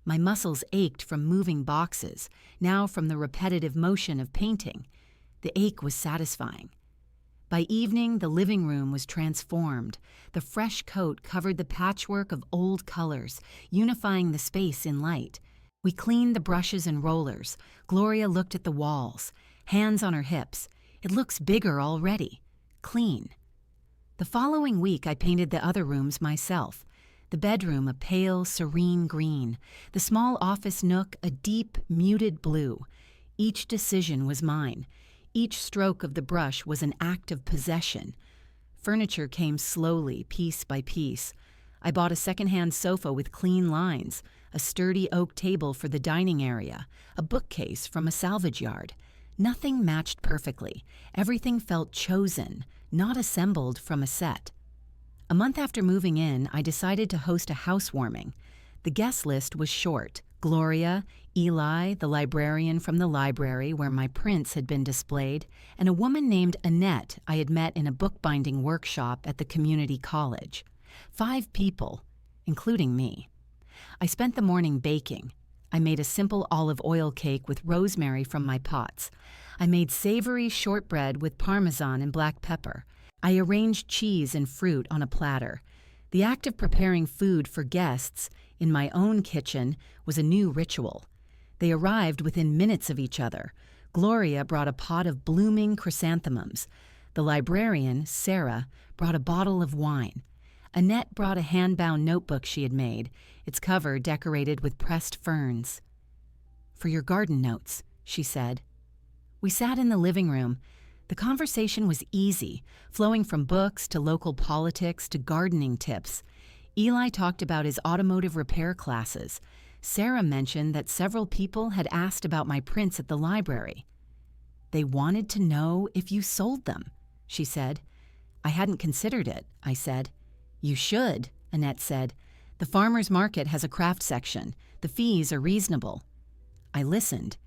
My muscles ached from moving boxes, now from the repetitive motion of painting. The ache was satisfying. By evening, the living room was transformed. The fresh coat covered the patchwork of old colors, unifying the space in light. We cleaned the brushes and rollers. Gloria looked at the walls, hands on her hips. It looks bigger already. Clean. The following week, I painted the other rooms myself. The bedroom a pale, serene green. The small office nook a deep, muted blue. Each decision was mine. Each stroke of the brush was an act of possession. Furniture came slowly, piece by piece. I bought a second-hand sofa with clean lines, a sturdy oak table for the dining area, a bookcase from a salvage yard. Nothing matched perfectly. Everything felt chosen, not assembled from a set. A month after moving in, I decided to host a housewarming. The guest list was short. Gloria, Eli, the librarian from the library where my prints had been displayed, and a woman named Annette I had met in a bookbinding workshop at the community college. 5 people, including me. I spent the morning baking. I made a simple olive oil cake with rosemary from my pots. I made savory shortbread with parmesan and black pepper. I arranged cheese and fruit on a platter. The act of preparing food for guests in my own kitchen was a new ritual. They arrived within minutes of each other. Gloria brought a pot of blooming chrysanthemums. The librarian, Sarah, brought a bottle of wine. Annette brought a hand-bound notebook she had made, its cover decorated with pressed ferns. "For your garden notes," she said. We sat in the living room. The conversation was easy, flowing from books to local politics to gardening tips. Eli talked about his automotive repair classes. Sarah mentioned that several people had asked about my prints at the library. "They wanted to know if you sold them," she said. "I hadn't considered it," I said. "You should," Annette said. "The farmer's market has a craft section. The fees are reasonable." I listened.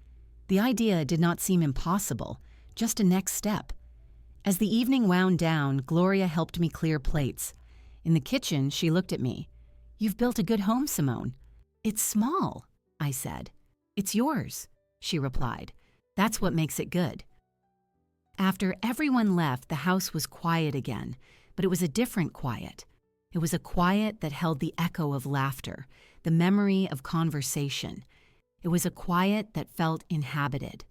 The idea did not seem impossible, just a next step. As the evening wound down, Gloria helped me clear plates. In the kitchen, she looked at me. "You've built a good home, Simone." "It's small," I said. "It's yours," she replied. "That's what makes it good." After everyone left, the house was quiet again, but it was a different quiet. It was a quiet that held the echo of laughter, the memory of conversation. It was a quiet that felt inhabited.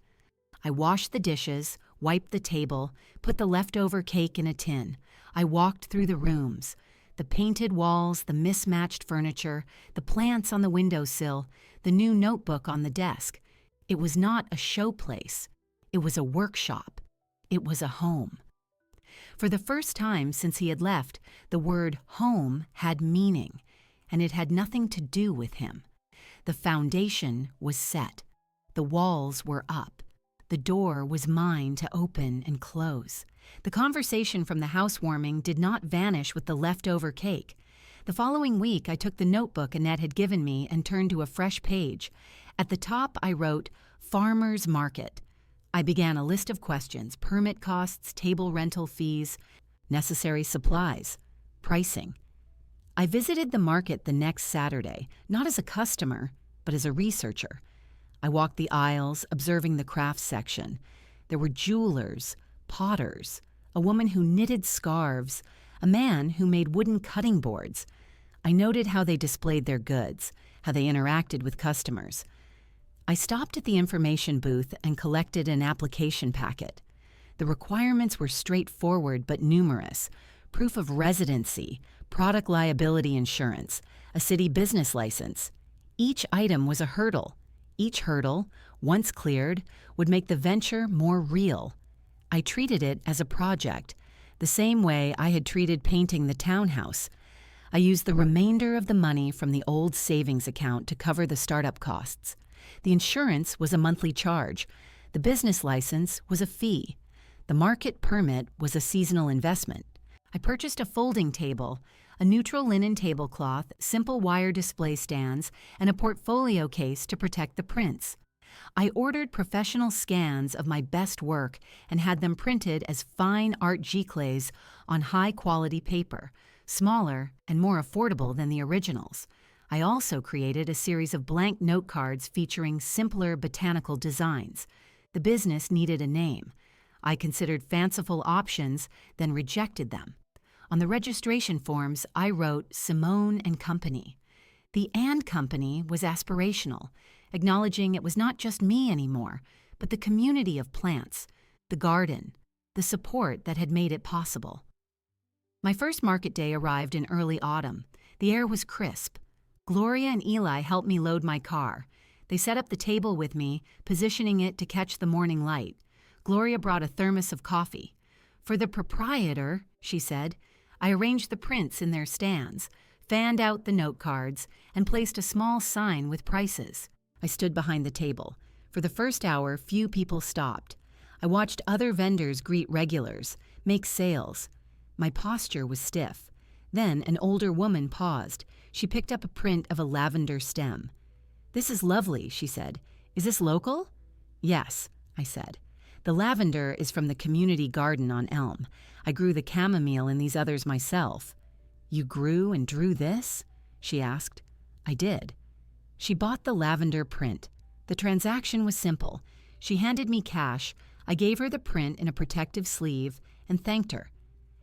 I washed the dishes, wiped the table, put the leftover cake in a tin. I walked through the rooms. The painted walls, the mismatched furniture, the plants on the windowsill, the new notebook on the desk. It was not a showplace. It was a workshop. It was a home. For the first time since he had left, the word home had meaning, and it had nothing to do with him. The foundation was set. The walls were up. The door was mine to open and close. The conversation from the housewarming did not vanish with the leftover cake. The following week, I took the notebook Annette had given me and turned to a fresh page. At the top, I wrote, "Farmer's Market." I began a list of questions: permit costs, table rental fees, necessary supplies, pricing. I visited the market the next Saturday, not as a customer, but as a researcher. I walked the aisles, observing the crafts section. There were jewelers, potters, a woman who knitted scarves, a man who made wooden cutting boards. I noted how they displayed their goods, how they interacted with customers. I stopped at the information booth and collected an application packet. The requirements were straightforward but numerous: proof of residency, product liability insurance, a city business license. Each item was a hurdle. Each hurdle, once cleared, would make the venture more real. I treated it as a project, the same way I had treated painting the townhouse. I used the remainder of the money from the old savings account to cover the startup costs. The insurance was a monthly charge. The business license was a fee. The market permit was a seasonal investment. I purchased a folding table, a neutral linen tablecloth, simple wire display stands, and a portfolio case to protect the prints. I ordered professional scans of my best work and had them printed as fine art giclées on high-quality paper, smaller and more affordable than the originals. I also created a series of blank note cards featuring simpler botanical designs. The business needed a name. I considered fanciful options, then rejected them. On the registration forms, I wrote Simone and Company. The and Company was aspirational, acknowledging it was not just me anymore, but the community of plants, the garden, the support that had made it possible. My first market day arrived in early autumn. The air was crisp. Gloria and Eli helped me load my car. They set up the table with me, positioning it to catch the morning light. Gloria brought a thermos of coffee. For the proprietor, she said, I arranged the prints in their stands, fanned out the note cards, and placed a small sign with prices. I stood behind the table. For the first hour, few people stopped. I watched other vendors greet regulars, make sales. My posture was stiff. Then an older woman paused. She picked up a print of a lavender stem. This is lovely, she said. Is this local? Yes, I said. The lavender is from the community garden on Elm. I grew the chamomile and these others myself. You grew and drew this? She asked. I did. She bought the lavender print. The transaction was simple. She handed me cash. I gave her the print in a protective sleeve and thanked her.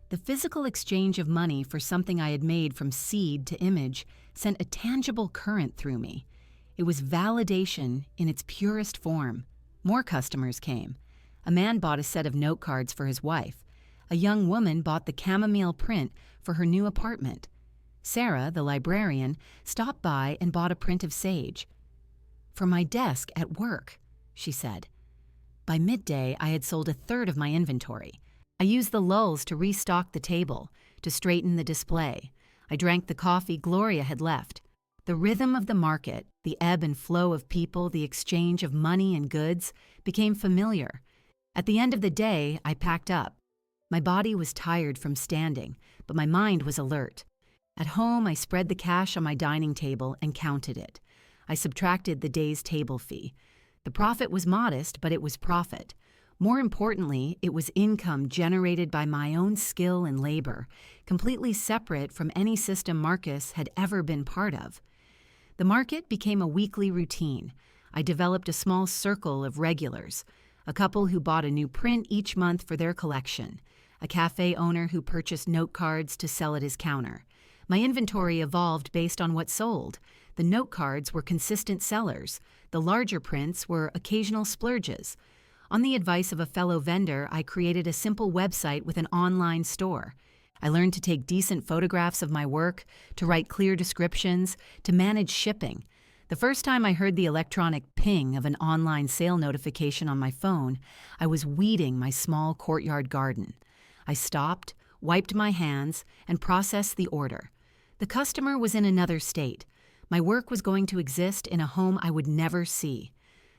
The physical exchange of money for something I had made from seed to image sent a tangible current through me. It was validation in its purest form. More customers came. A man bought a set of note cards for his wife. A young woman bought the chamomile print for her new apartment. Sarah, the librarian, stopped by and bought a print of sage. For my desk at work, she said. By midday, I had sold a third of my inventory. I used the lulls to restock the table, to straighten the display. I drank the coffee Gloria had left. The rhythm of the market, the ebb and flow of people, the exchange of money and goods, became familiar. At the end of the day, I packed up. My body was tired from standing, but my mind was alert. At home, I spread the cash on my dining table and counted it. I subtracted the day's table fee. The profit was modest, but it was profit. More importantly, it was income generated by my own skill and labor, completely separate from any system Marcus had ever been part of. The market became a weekly routine. I developed a small circle of regulars, a couple who bought a new print each month for their collection, a cafe owner who purchased note cards to sell at his counter. My inventory evolved based on what sold. The note cards were consistent sellers. The larger prints were occasional splurges. On the advice of a fellow vendor, I created a simple website with an online store. I learned to take decent photographs of my work, to write clear descriptions, to manage shipping. The first time I heard the electronic ping of an online sale notification on my phone, I was weeding my small courtyard garden. I stopped, wiped my hands, and processed the order. The customer was in another state. My work was going to exist in a home I would never see.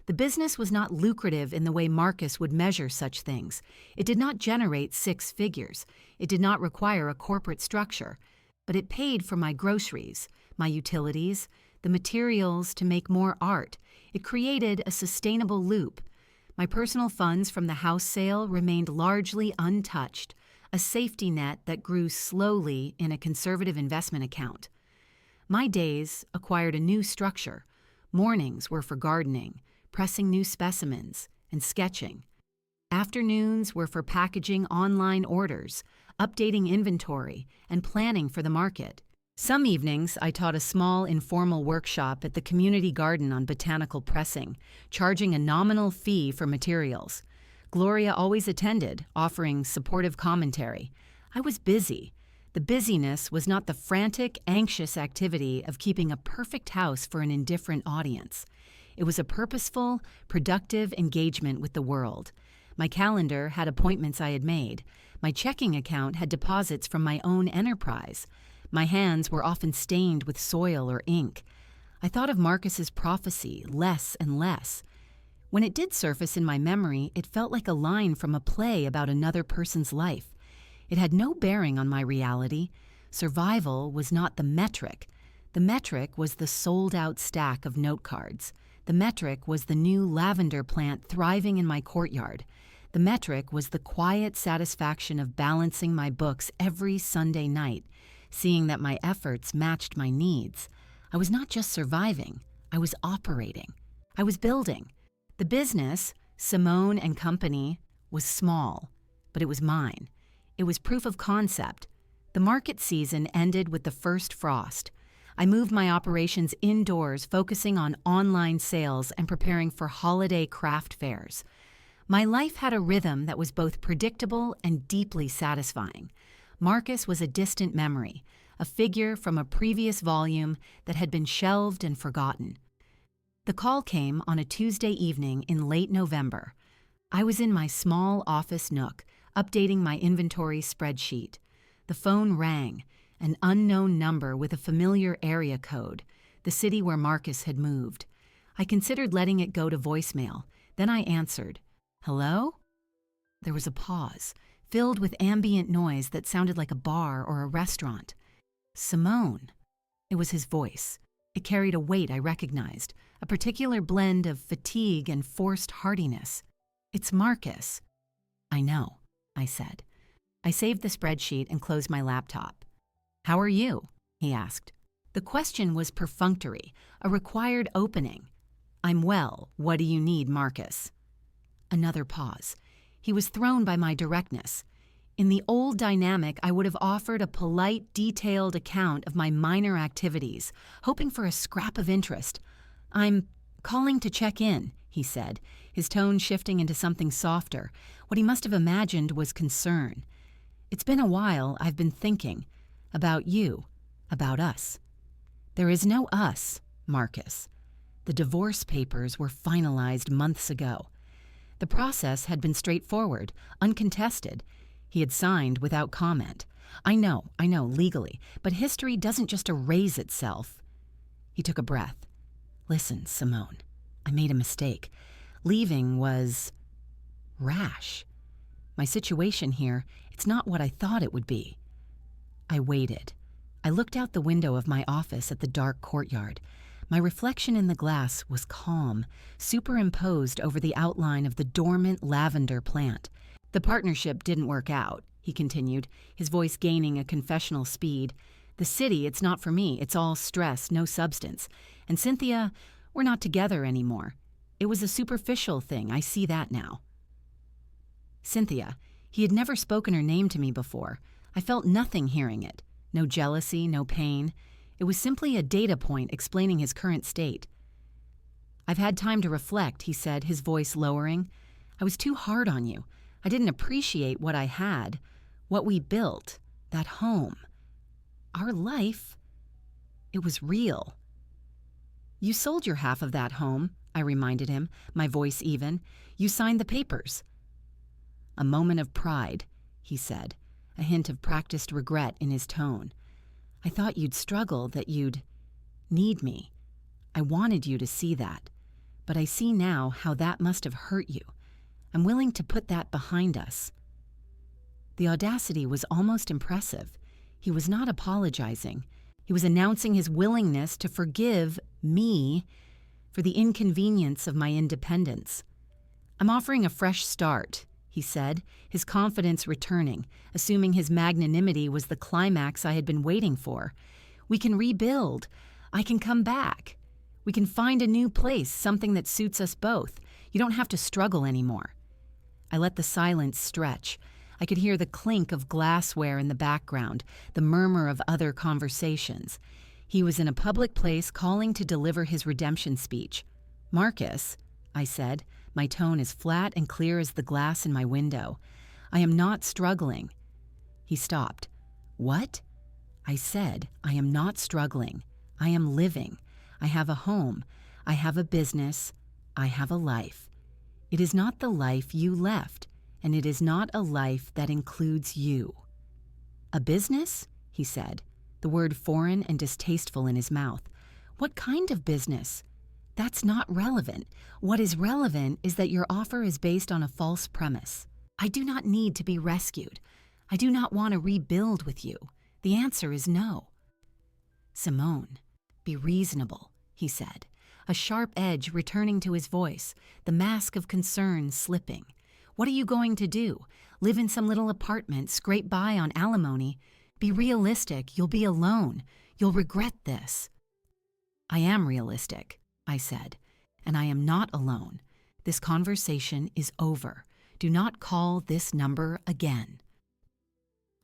The business was not lucrative in the way Marcus would measure such things. It did not generate 6 figures. It did not require a corporate structure. But it paid for my groceries, my utilities, the materials to make more art. It created a sustainable loop. My personal funds from the house sale remained largely untouched, a safety net that grew slowly in a conservative investment account. My days acquired a new structure. Mornings were for gardening, pressing new specimens, and sketching. Afternoons were for packaging online orders, updating inventory, and planning for the market. Some evenings, I taught a small informal workshop at the community garden on botanical pressing, charging a nominal fee for materials. Gloria always attended, offering supportive commentary. I was busy. The busyness was not the frantic, anxious activity of keeping a perfect house for an indifferent audience. It was a purposeful, productive engagement with the world. My calendar had appointments I had made. My checking account had deposits from my own enterprise. My hands were often stained with soil or ink. I thought of Marcus's prophecy less and less. When it did surface in my memory, it felt like a line from a play about another person's life. It had no bearing on my reality. Survival was not the metric. The metric was the sold-out stack of note cards. The metric was the new lavender plant thriving in my courtyard. The metric was the quiet satisfaction of balancing my books every Sunday night, seeing that my efforts matched my needs. I was not just surviving, I was operating. I was building. The business, Simone and Company, was small, but it was mine. It was proof of concept. The market season ended with the first frost. I moved my operations indoors, focusing on online sales and preparing for holiday craft fairs. My life had a rhythm that was both predictable and deeply satisfying. Marcus was a distant memory, a figure from a previous volume that had been shelved and forgotten. The call came on a Tuesday evening in late November. I was in my small office nook, updating my inventory spreadsheet. The phone rang, an unknown number with a familiar area code, the city where Marcus had moved. I considered letting it go to voicemail. Then I answered. "Hello?" There was a pause, filled with ambient noise that sounded like a bar or a restaurant. "Simone." It was his voice. It carried a weight I recognized, a particular blend of fatigue and forced heartiness. "It's Marcus." "I know," I said. I saved the spreadsheet and closed my laptop. "How are you?" he asked. The question was perfunctory, a required opening. "I'm well. What do you need, Marcus?" Another pause. He was thrown by my directness. In the old dynamic, I would have offered a polite, detailed account of my minor activities, hoping for a scrap of interest. "I'm calling to check in," he said, his tone shifting into something softer. What he must have imagined was concern. "It's been a while. I've been thinking. About you. About us." "There is no us, Marcus. The divorce papers were finalized months ago. The process had been straightforward, uncontested. He had signed without comment. I know, legally, but history doesn't just erase itself." He took a breath. "Listen, Simone, I made a mistake. Leaving was rash. My situation here, it's not what I thought it would be." I waited. I looked out the window of my office at the dark courtyard. My reflection in the glass was calm, superimposed over the outline of the dormant lavender plant. "The partnership didn't work out," he continued, his voice gaining a confessional speed. "The city, it's not for me. It's all stress, no substance. And Cynthia, we're not together anymore. It was a superficial thing. I see that now." Cynthia. He had never spoken her name to me before. I felt nothing hearing it. No jealousy, no pain. It was simply a data point explaining his current state. "I've had time to reflect," he said, his voice lowering. "I was too hard on you. I didn't appreciate what I had, what we built, that home. Our life, it was real." "You sold your half of that home," I reminded him, my voice even. "You signed the papers." "A moment of pride," he said, a hint of practiced regret in his tone. "I thought you'd struggle, that you'd need me. I wanted you to see that. But I see now how that must have hurt you. I'm willing to put that behind us." The audacity was almost impressive. He was not apologizing. He was announcing his willingness to forgive me for the inconvenience of my independence. "I'm offering a fresh start," he said, his confidence returning, assuming his magnanimity was the climax I had been waiting for. "We can rebuild. I can come back. We can find a new place, something that suits us both. You don't have to struggle anymore." I let the silence stretch. I could hear the clink of glassware in the background, the murmur of other conversations. He was in a public place calling to deliver his redemption speech. "Marcus," I said, my tone as flat and clear as the glass in my window, "I am not struggling." He stopped. What? I said, I am not struggling. I am living. I have a home. I have a business. I have a life. It is not the life you left, and it is not a life that includes you. A business? He said, the word foreign and distasteful in his mouth. What kind of business? That's not relevant. What is relevant is that your offer is based on a false premise. I do not need to be rescued. I do not want to rebuild with you. The answer is no. Simone, be reasonable, he said, a sharp edge returning to his voice, the mask of concern slipping. What are you going to do? Live in some little apartment, scrape by on alimony? Be realistic, you'll be alone. You'll regret this. I am realistic, I said, and I am not alone. This conversation is over. Do not call this number again.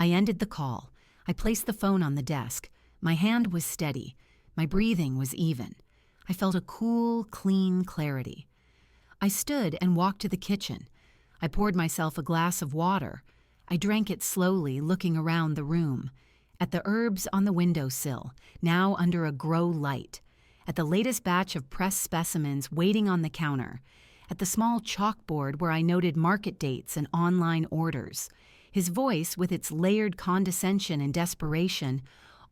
I ended the call. I placed the phone on the desk. My hand was steady. My breathing was even. I felt a cool, clean clarity. I stood and walked to the kitchen. I poured myself a glass of water. I drank it slowly, looking around the room. At the herbs on the windowsill, now under a grow light. At the latest batch of pressed specimens waiting on the counter. At the small chalkboard where I noted market dates and online orders. His voice, with its layered condescension and desperation,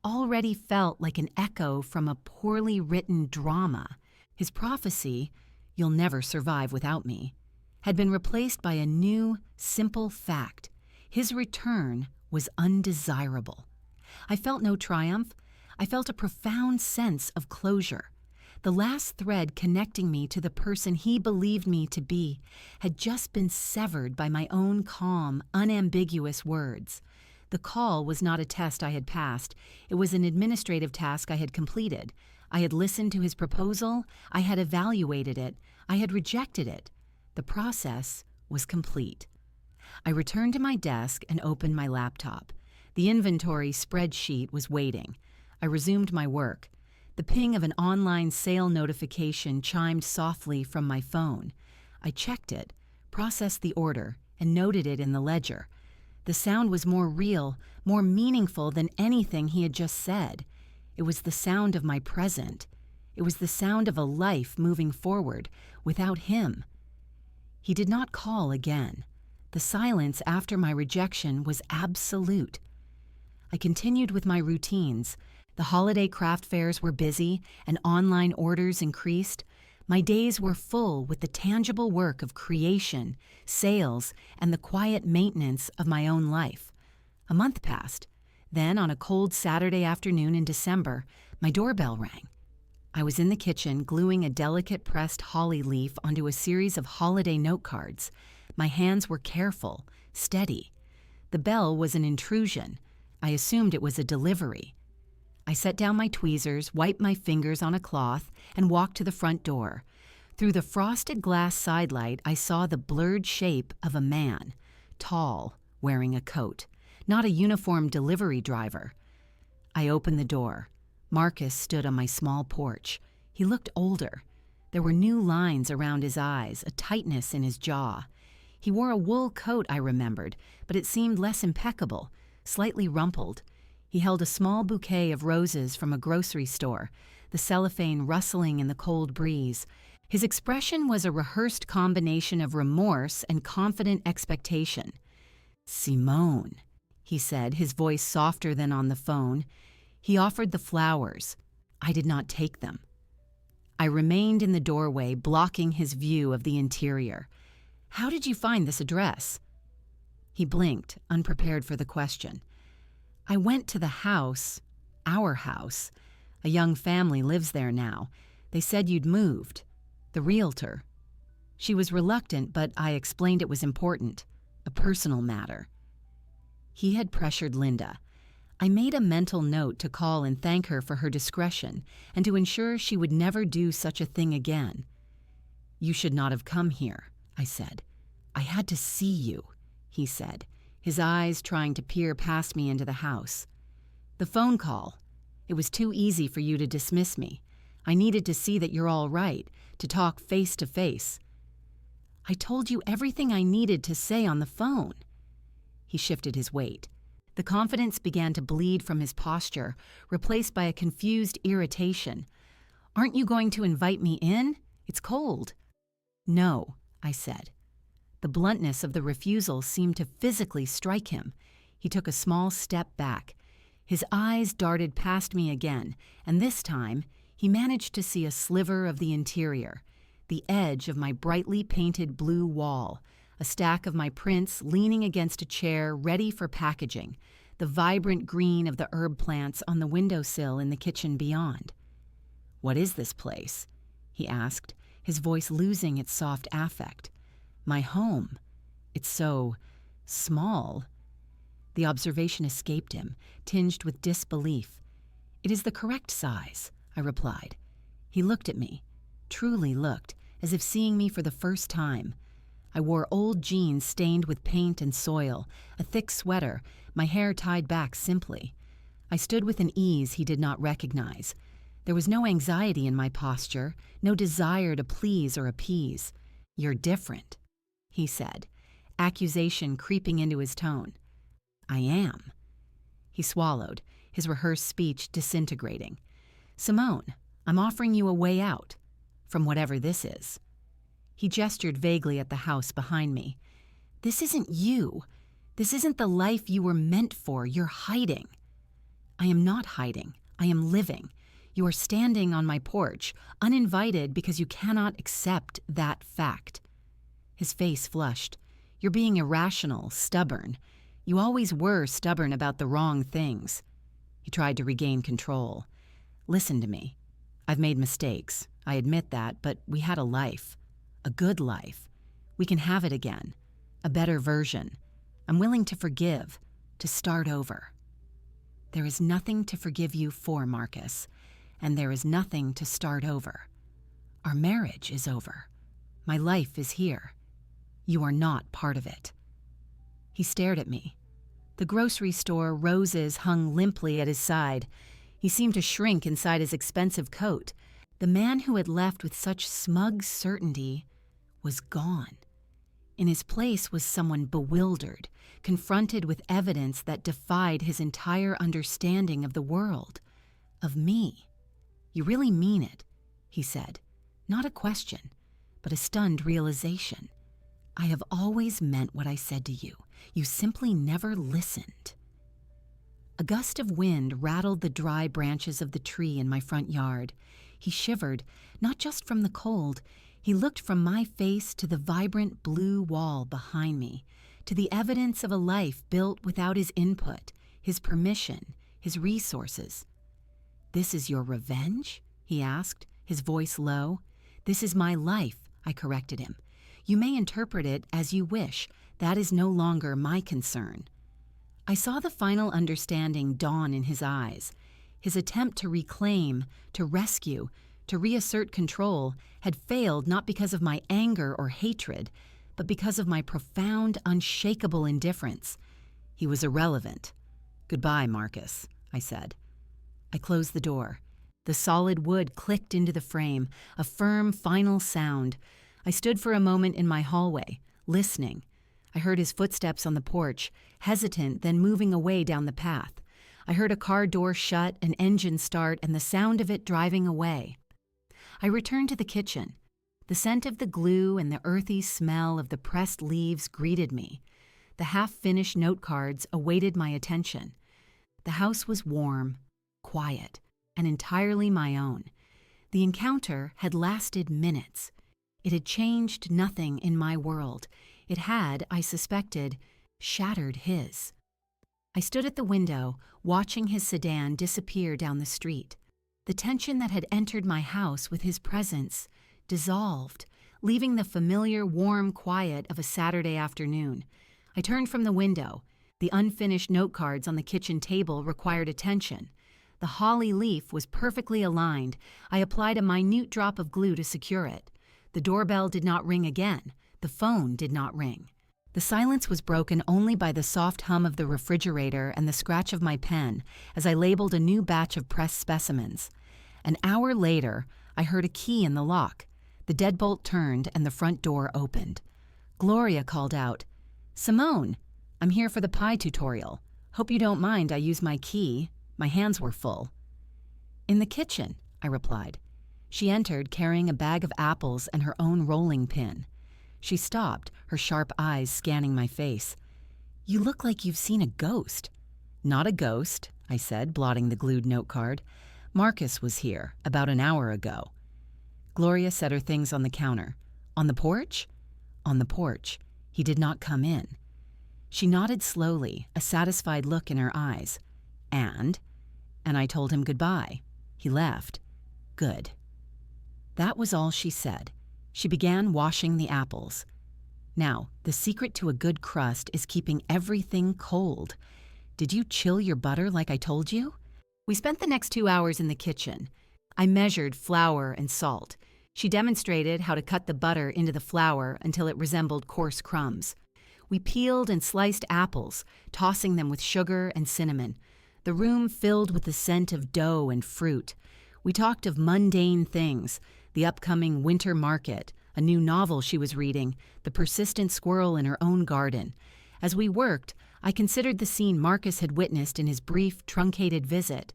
already felt like an echo from a poorly written drama. His prophecy, "You'll never survive without me," had been replaced by a new, simple fact. His return was undesirable. I felt no triumph. I felt a profound sense of closure. The last thread connecting me to the person he believed me to be had just been severed by my own calm, unambiguous words. The call was not a test I had passed. It was an administrative task I had completed. I had listened to his proposal. I had evaluated it. I had rejected it. The process was complete. I returned to my desk and opened my laptop. The inventory spreadsheet was waiting. I resumed my work. The ping of an online sale notification chimed softly from my phone. I checked it, processed the order, and noted it in the ledger. The sound was more real, more meaningful than anything he had just said. It was the sound of my present. It was the sound of a life moving forward without him. He did not call again. The silence after my rejection was absolute. I continued with my routines. The holiday craft fairs were busy and online orders increased. My days were full with the tangible work of creation, sales, and the quiet maintenance of my own life. A month passed. Then, on a cold Saturday afternoon in December, my doorbell rang. I was in the kitchen gluing a delicate pressed holly leaf onto a series of holiday note cards. My hands were careful, steady. The bell was an intrusion. I assumed it was a delivery. I set down my tweezers, wiped my fingers on a cloth, and walked to the front door. Through the frosted glass sidelight, I saw the blurred shape of a man, tall, wearing a coat, not a uniformed delivery driver. I opened the door. Marcus stood on my small porch. He looked older. There were new lines around his eyes, a tightness in his jaw. He wore a wool coat, I remembered, but it seemed less impeccable, slightly rumpled. He held a small bouquet of roses from a grocery store, the cellophane rustling in the cold breeze. His expression was a rehearsed combination of remorse and confident expectation. "Simone," he said, his voice softer than on the phone. He offered the flowers. I did not take them. I remained in the doorway, blocking his view of the interior. "How did you find this address?" He blinked, unprepared for the question. "I went to the house, our house. A young family lives there now. They said you'd moved. The realtor." She was reluctant, but I explained it was important, a personal matter. He had pressured Linda. I made a mental note to call and thank her for her discretion and to ensure she would never do such a thing again. "You should not have come here," I said. "I had to see you," he said, his eyes trying to peer past me into the house. "The phone call. It was too easy for you to dismiss me. I needed to see that you're all right, to talk face to face." "I told you everything I needed to say on the phone." He shifted his weight. The confidence began to bleed from his posture, replaced by a confused irritation. "Aren't you going to invite me in? It's cold." "No," I said. The bluntness of the refusal seemed to physically strike him. He took a small step back. His eyes darted past me again, and this time he managed to see a sliver of the interior, the edge of my brightly painted blue wall, a stack of my prints leaning against a chair ready for packaging, the vibrant green of the herb plants on the windowsill in the kitchen beyond. "What is this place?" he asked, his voice losing its soft affect. "My home. It's so small." The observation escaped him, tinged with disbelief. "It is the correct size," I replied. He looked at me, truly looked, as if seeing me for the first time. I wore old jeans stained with paint and soil, a thick sweater, my hair tied back simply. I stood with an ease he did not recognize. There was no anxiety in my posture, no desire to please or appease. "You're different," he said, accusation creeping into his tone. "I am." He swallowed, his rehearsed speech disintegrating. "Simone, I'm offering you a way out, from whatever this is." He gestured vaguely at the house behind me. "This isn't you. This isn't the life you were meant for. You're hiding." "I am not hiding. I am living. You are standing on my porch, uninvited because you cannot accept that fact." His face flushed. "You're being irrational, stubborn. You always were stubborn about the wrong things." He tried to regain control. "Listen to me. I've made mistakes. I admit that, but we had a life. A good life. We can have it again. A better version. I'm willing to forgive, to start over." "There is nothing to forgive you for, Marcus, and there is nothing to start over. Our marriage is over. My life is here. You are not part of it." He stared at me. The grocery store roses hung limply at his side. He seemed to shrink inside his expensive coat. The man who had left with such smug certainty was gone. In his place was someone bewildered, confronted with evidence that defied his entire understanding of the world, of me. "You really mean it," he said. Not a question, but a stunned realization. "I have always meant what I said to you. You simply never listened." A gust of wind rattled the dry branches of the tree in my front yard. He shivered, not just from the cold. He looked from my face to the vibrant blue wall behind me, to the evidence of a life built without his input, his permission, his resources. "This is your revenge?" he asked, his voice low. "This is my life," I corrected him. "You may interpret it as you wish. That is no longer my concern." I saw the final understanding dawn in his eyes. His attempt to reclaim, to rescue, to reassert control had failed not because of my anger or hatred, but because of my profound, unshakable indifference. He was irrelevant. "Goodbye, Marcus," I said. I closed the door. The solid wood clicked into the frame, a firm, final sound. I stood for a moment in my hallway, listening. I heard his footsteps on the porch, hesitant, then moving away down the path. I heard a car door shut, an engine start, and the sound of it driving away. I returned to the kitchen. The scent of the glue and the earthy smell of the pressed leaves greeted me. The half-finished note cards awaited my attention. The house was warm, quiet, and entirely my own. The encounter had lasted minutes. It had changed nothing in my world. It had, I suspected, shattered his. I stood at the window, watching his sedan disappear down the street. The tension that had entered my house with his presence dissolved, leaving the familiar warm quiet of a Saturday afternoon. I turned from the window. The unfinished note cards on the kitchen table required attention. The holly leaf was perfectly aligned. I applied a minute drop of glue to secure it. The doorbell did not ring again. The phone did not ring. The silence was broken only by the soft hum of the refrigerator and the scratch of my pen as I labeled a new batch of pressed specimens. An hour later, I heard a key in the lock. The deadbolt turned and the front door opened. Gloria called out, "Simone, I'm here for the pie tutorial. Hope you don't mind I use my key. My hands were full. In the kitchen, I replied. She entered carrying a bag of apples and her own rolling pin. She stopped, her sharp eyes scanning my face. You look like you've seen a ghost. Not a ghost, I said, blotting the glued note card. Marcus was here about an hour ago. Gloria set her things on the counter. On the porch? On the porch. He did not come in. She nodded slowly, a satisfied look in her eyes. And I told him goodbye. He left. Good. That was all she said. She began washing the apples. Now, the secret to a good crust is keeping everything cold. Did you chill your butter like I told you? We spent the next 2 hours in the kitchen. I measured flour and salt. She demonstrated how to cut the butter into the flour until it resembled coarse crumbs. We peeled and sliced apples, tossing them with sugar and cinnamon. The room filled with the scent of dough and fruit. We talked of mundane things, the upcoming winter market, a new novel she was reading, the persistent squirrel in her own garden. As we worked, I considered the scene Marcus had witnessed in his brief, truncated visit.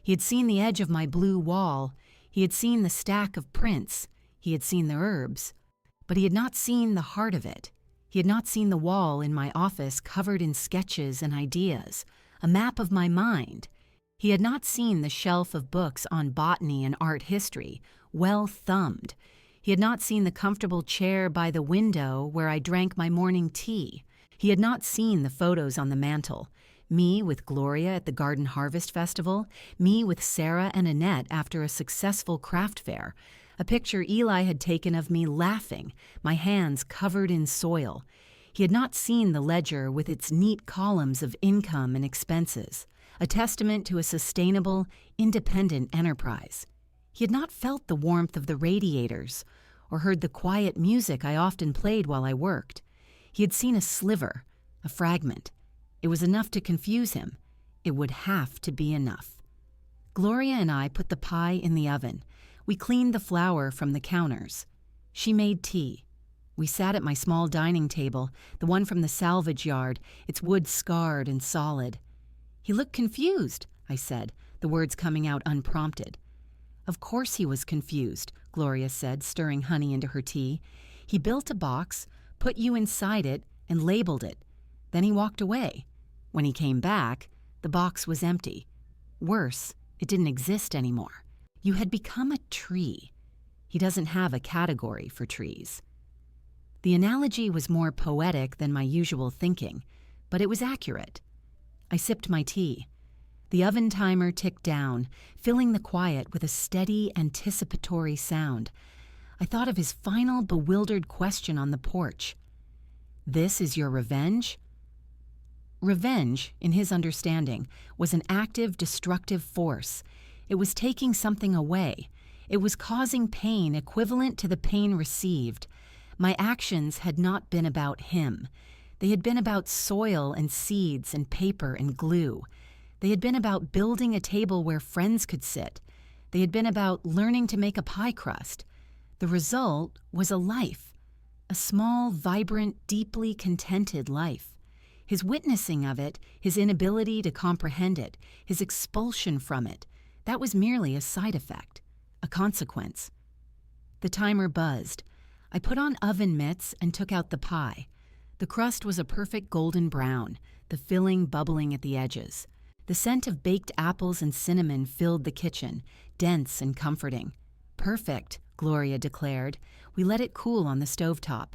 He had seen the edge of my blue wall. He had seen the stack of prints. He had seen the herbs. But he had not seen the heart of it. He had not seen the wall in my office covered in sketches and ideas, a map of my mind. He had not seen the shelf of books on botany and art history, well thumbed. He had not seen the comfortable chair by the window where I drank my morning tea. He had not seen the photos on the mantel. Me with Gloria at the Garden Harvest Festival, me with Sarah and Annette after a successful craft fair, a picture Eli had taken of me laughing, my hands covered in soil. He had not seen the ledger with its neat columns of income and expenses, a testament to a sustainable, independent enterprise. He had not felt the warmth of the radiators or heard the quiet music I often played while I worked. He had seen a sliver, a fragment. It was enough to confuse him. It would have to be enough. Gloria and I put the pie in the oven. We cleaned the flour from the counters. She made tea. We sat at my small dining table, the one from the salvage yard, its wood scarred and solid. He looked confused, I said, the words coming out unprompted. Of course he was confused, Gloria said, stirring honey into her tea. He built a box, put you inside it, and labeled it. Then he walked away. When he came back, the box was empty. Worse, it didn't exist anymore. You had become a tree. He doesn't have a category for trees. The analogy was more poetic than my usual thinking, but it was accurate. I sipped my tea. The oven timer ticked down, filling the quiet with a steady, anticipatory sound. I thought of his final, bewildered question on the porch. This is your revenge? Revenge, in his understanding, was an active, destructive force. It was taking something away. It was causing pain equivalent to the pain received. My actions had not been about him. They had been about soil and seeds and paper and glue. They had been about building a table where friends could sit. They had been about learning to make a pie crust. The result was a life. A small, vibrant, deeply contented life. His witnessing of it, his inability to comprehend it, his expulsion from it, that was merely a side effect, a consequence. The timer buzzed. I put on oven mitts and took out the pie. The crust was a perfect golden brown, the filling bubbling at the edges. The scent of baked apples and cinnamon filled the kitchen, dense and comforting. Perfect, Gloria declared. We let it cool on the stovetop.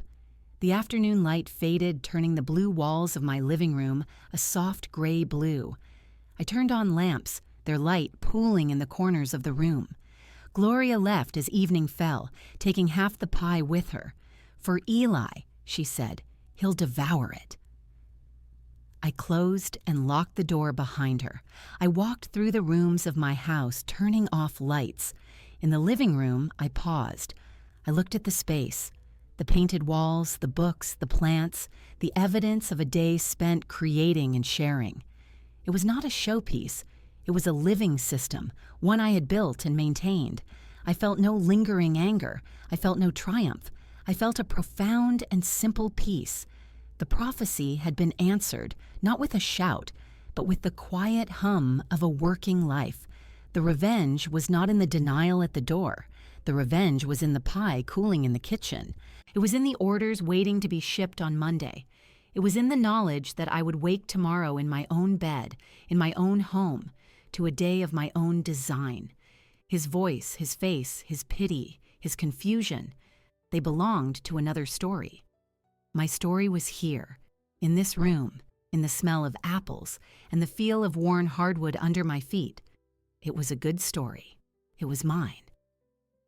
The afternoon light faded, turning the blue walls of my living room a soft gray blue. I turned on lamps, their light pooling in the corners of the room. Gloria left as evening fell, taking half the pie with her. For Eli, she said, he'll devour it. I closed and locked the door behind her. I walked through the rooms of my house, turning off lights. In the living room, I paused. I looked at the space. The painted walls, the books, the plants, the evidence of a day spent creating and sharing. It was not a showpiece. It was a living system, one I had built and maintained. I felt no lingering anger. I felt no triumph. I felt a profound and simple peace. The prophecy had been answered, not with a shout, but with the quiet hum of a working life. The revenge was not in the denial at the door. The revenge was in the pie cooling in the kitchen. It was in the orders waiting to be shipped on Monday. It was in the knowledge that I would wake tomorrow in my own bed, in my own home, to a day of my own design. His voice, his face, his pity, his confusion, they belonged to another story. My story was here, in this room, in the smell of apples and the feel of worn hardwood under my feet. It was a good story. It was mine.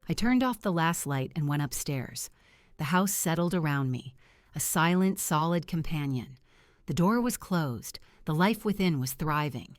I turned off the last light and went upstairs. The house settled around me, a silent, solid companion. The door was closed. The life within was thriving.